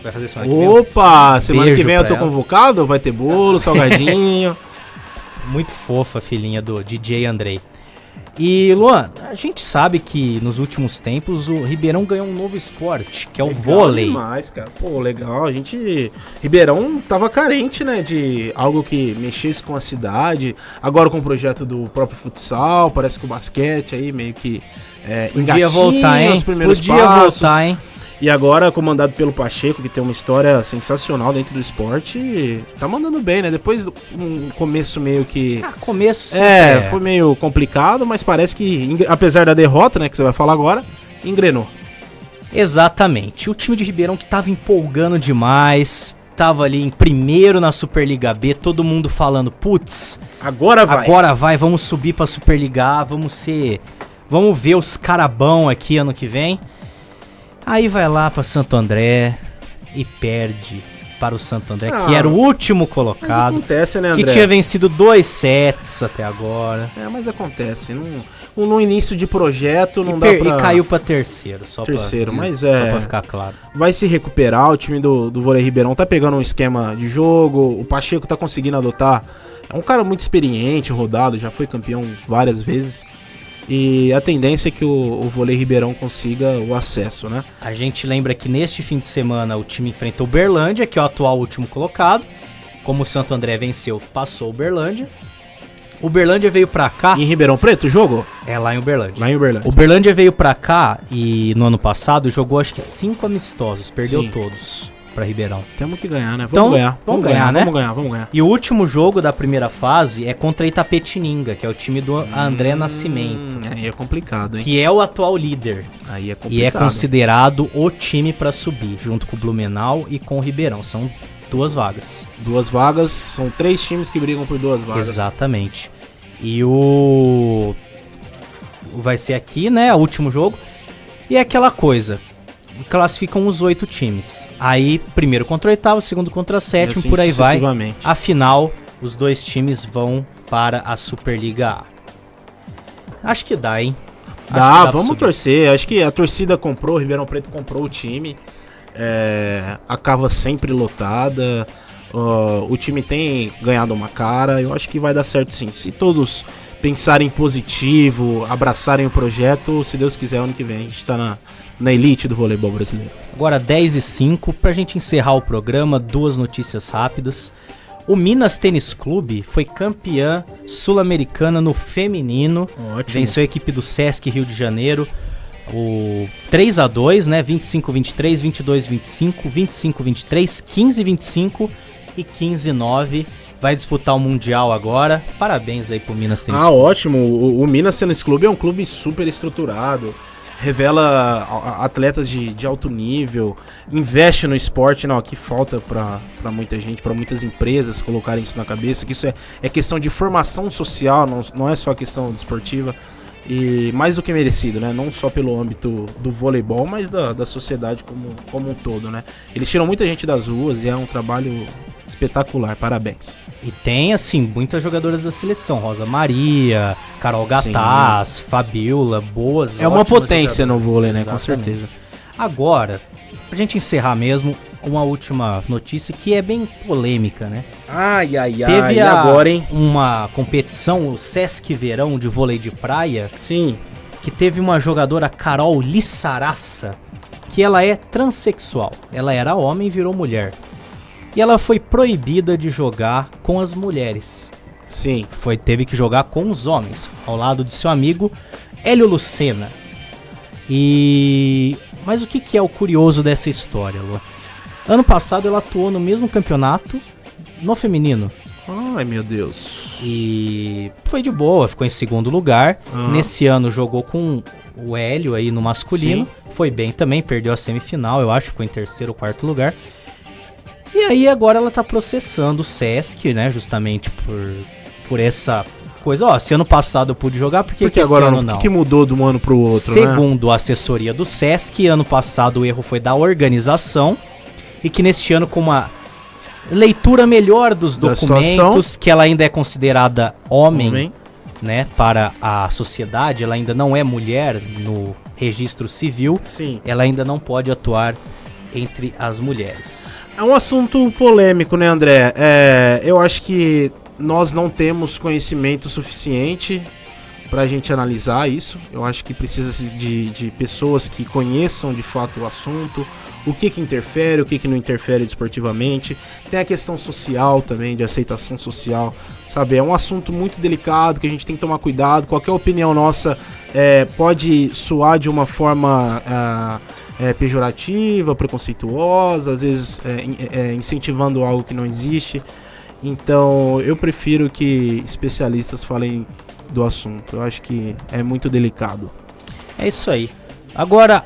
Vai fazer semana que vem? Opa! Semana que vem eu tô convocado, vai ter bolo, salgadinho. Muito fofa a filhinha do DJ Andrei. E, Luan, a gente sabe que nos últimos tempos o Ribeirão ganhou um novo esporte, que é o vôlei. Demais, cara. Pô, legal. Ribeirão tava carente, né, de algo que mexesse com a cidade. Agora com o projeto do próprio futsal, parece que o basquete aí meio que podia voltar, hein? Os primeiros podia passos. voltar, hein? E agora, comandado pelo Pacheco, que tem uma história sensacional dentro do esporte, tá mandando bem, né? Depois um começo meio que... Começo sim. Foi meio complicado, mas parece que, apesar da derrota, né, que você vai falar agora, engrenou. Exatamente. O time de Ribeirão que tava empolgando demais, tava ali em primeiro na Superliga B, todo mundo falando, putz, agora vai, vamos subir pra Superliga A, vamos ver os carabão aqui ano que vem. Aí vai lá pra Santo André e perde para o Santo André, que era o último colocado. Mas acontece, né, André? Que tinha vencido 2 sets até agora. Mas acontece. No início de projeto não dá pra... E caiu pra terceiro, só pra ficar claro. Vai se recuperar, o time do Vôlei Ribeirão tá pegando um esquema de jogo, o Pacheco tá conseguindo adotar. É um cara muito experiente, rodado, já foi campeão várias vezes. E a tendência é que o Vôlei Ribeirão consiga o acesso, né? A gente lembra que neste fim de semana o time enfrentou o Uberlândia, que é o atual último colocado. Como o Santo André venceu, passou o Uberlândia. O Uberlândia veio pra cá... Em Ribeirão Preto o jogo? É, lá em Uberlândia. O Uberlândia veio pra cá e no ano passado jogou acho que 5 amistosos, perdeu todos pra Ribeirão. Temos que ganhar, né? Vamos ganhar, né? Vamos ganhar. E o último jogo da primeira fase é contra Itapetininga, que é o time do André Nascimento. Aí é complicado, hein? Que é o atual líder. Aí é complicado. E é considerado o time pra subir, junto com o Blumenau e com o Ribeirão. São 2 vagas. 2 vagas, são 3 times que brigam por 2 vagas. Exatamente. E vai ser aqui, né, o último jogo. E é aquela coisa, classificam os 8 times. Aí, primeiro contra o oitavo, segundo contra o sétimo, assim, por aí vai. Afinal, os 2 times vão para a Superliga A. Acho que dá, hein? Vamos torcer. Acho que a torcida comprou, o Ribeirão Preto comprou o time. A cava sempre lotada. O time tem ganhado uma cara. Eu acho que vai dar certo sim. Se todos pensarem positivo, abraçarem o projeto, se Deus quiser, ano que vem a gente tá na elite do voleibol brasileiro. Agora 10h05, pra gente encerrar o programa, 2 notícias rápidas. O Minas Tênis Clube foi campeã sul-americana no feminino. Ótimo. Venceu a equipe do Sesc Rio de Janeiro. O 3-2, né? 25-23, 22-25, 25-23, 15-25 e 15-9. Vai disputar o Mundial agora. Parabéns aí pro Minas Tênis Clube. Ótimo. O Minas Tênis Clube é um clube super estruturado. Revela atletas de alto nível. Investe no esporte. Não, aqui falta pra muita gente, pra muitas empresas colocarem isso na cabeça. Que isso é questão de formação social, não é só questão desportiva. E mais do que merecido, né? Não só pelo âmbito do voleibol, mas da sociedade como um todo, né? Eles tiram muita gente das ruas e é um trabalho espetacular. Parabéns. E tem, assim, muitas jogadoras da seleção. Rosa Maria, Carol Gataz, Fabiola, boas. É uma potência no vôlei, né? Com certeza. Agora, pra gente encerrar mesmo, uma última notícia que é bem polêmica, né? Teve agora, hein? Uma competição, o Sesc Verão de vôlei de praia. Sim. Que teve uma jogadora, Carol Lissaraça, que ela é transexual. Ela era homem e virou mulher. E ela foi proibida de jogar com as mulheres. Sim. Teve que jogar com os homens, ao lado de seu amigo Hélio Lucena. Mas o que é o curioso dessa história, Lu? Ano passado ela atuou no mesmo campeonato no feminino. Ai, meu Deus. E foi de boa, ficou em segundo lugar. Nesse ano jogou com o Hélio aí no masculino. Sim. Foi bem também, perdeu a semifinal, eu acho, ficou em terceiro ou quarto lugar. E aí agora ela tá processando o Sesc, né, justamente por essa coisa. Se ano passado eu pude jogar, por que agora esse ano não? O que mudou de um ano pro outro, Segundo a assessoria do Sesc, ano passado o erro foi da organização. E que neste ano, com uma leitura melhor dos documentos, que ela ainda é considerada homem, né, para a sociedade, ela ainda não é mulher no registro civil. Sim. Ela ainda não pode atuar entre as mulheres. É um assunto polêmico, né, André? Eu acho que nós não temos conhecimento suficiente pra gente analisar isso. Eu acho que precisa de pessoas que conheçam de fato o assunto, o que interfere, o que não interfere desportivamente. Tem a questão social também, de aceitação social, sabe? É um assunto muito delicado que a gente tem que tomar cuidado. Qualquer opinião nossa pode soar de uma forma pejorativa, preconceituosa, às vezes incentivando algo que não existe. Então eu prefiro que especialistas falem do assunto. Eu acho que é muito delicado. É isso aí. Agora,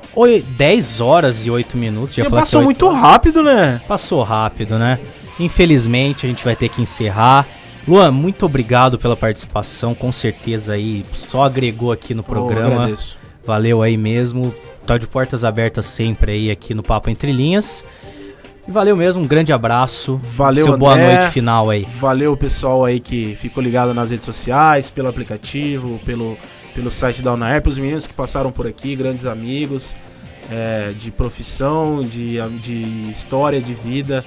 10 horas e 8 minutos. Já passou muito rápido, né? Passou rápido, né? Infelizmente, a gente vai ter que encerrar. Luan, muito obrigado pela participação. Com certeza aí, só agregou aqui no programa. Agradeço. Valeu aí mesmo. Tá de portas abertas sempre aí aqui no Papo Entre Linhas. E valeu mesmo, um grande abraço. Valeu, Seu boa noite final aí. Valeu, pessoal aí que ficou ligado nas redes sociais, pelo aplicativo, pelo site da Unaerp, os meninos que passaram por aqui, grandes amigos, de profissão, de história, de vida.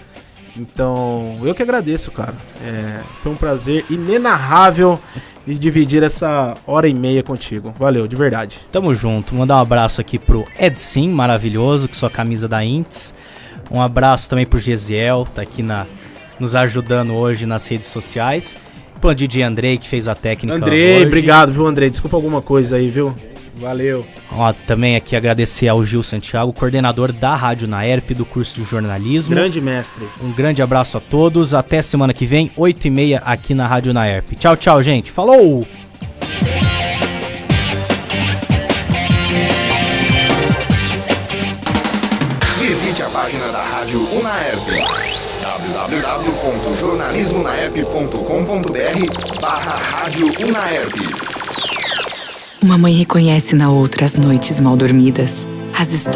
Então, eu que agradeço, cara. Foi um prazer inenarrável de dividir essa hora e meia contigo. Valeu, de verdade. Tamo junto. Mandar um abraço aqui pro Edsim, maravilhoso, com sua camisa da Ints. Um abraço também pro Gesiel, tá aqui nos ajudando hoje nas redes sociais. Pro DJ Andrei, que fez a técnica Andrei, hoje. Obrigado, viu, Andrei? Desculpa alguma coisa aí, viu? Valeu. Ó, também aqui agradecer ao Gil Santiago, coordenador da Rádio Unaerp, do curso de jornalismo. Grande mestre. Um grande abraço a todos. Até semana que vem, 8h30 aqui na Rádio Unaerp. Tchau, tchau, gente. Falou! Visite a página da Rádio Unaerp, www.jornalismonaerp.com.br/Rádio Unaerp. Uma mãe reconhece na outra as noites mal dormidas, as histórias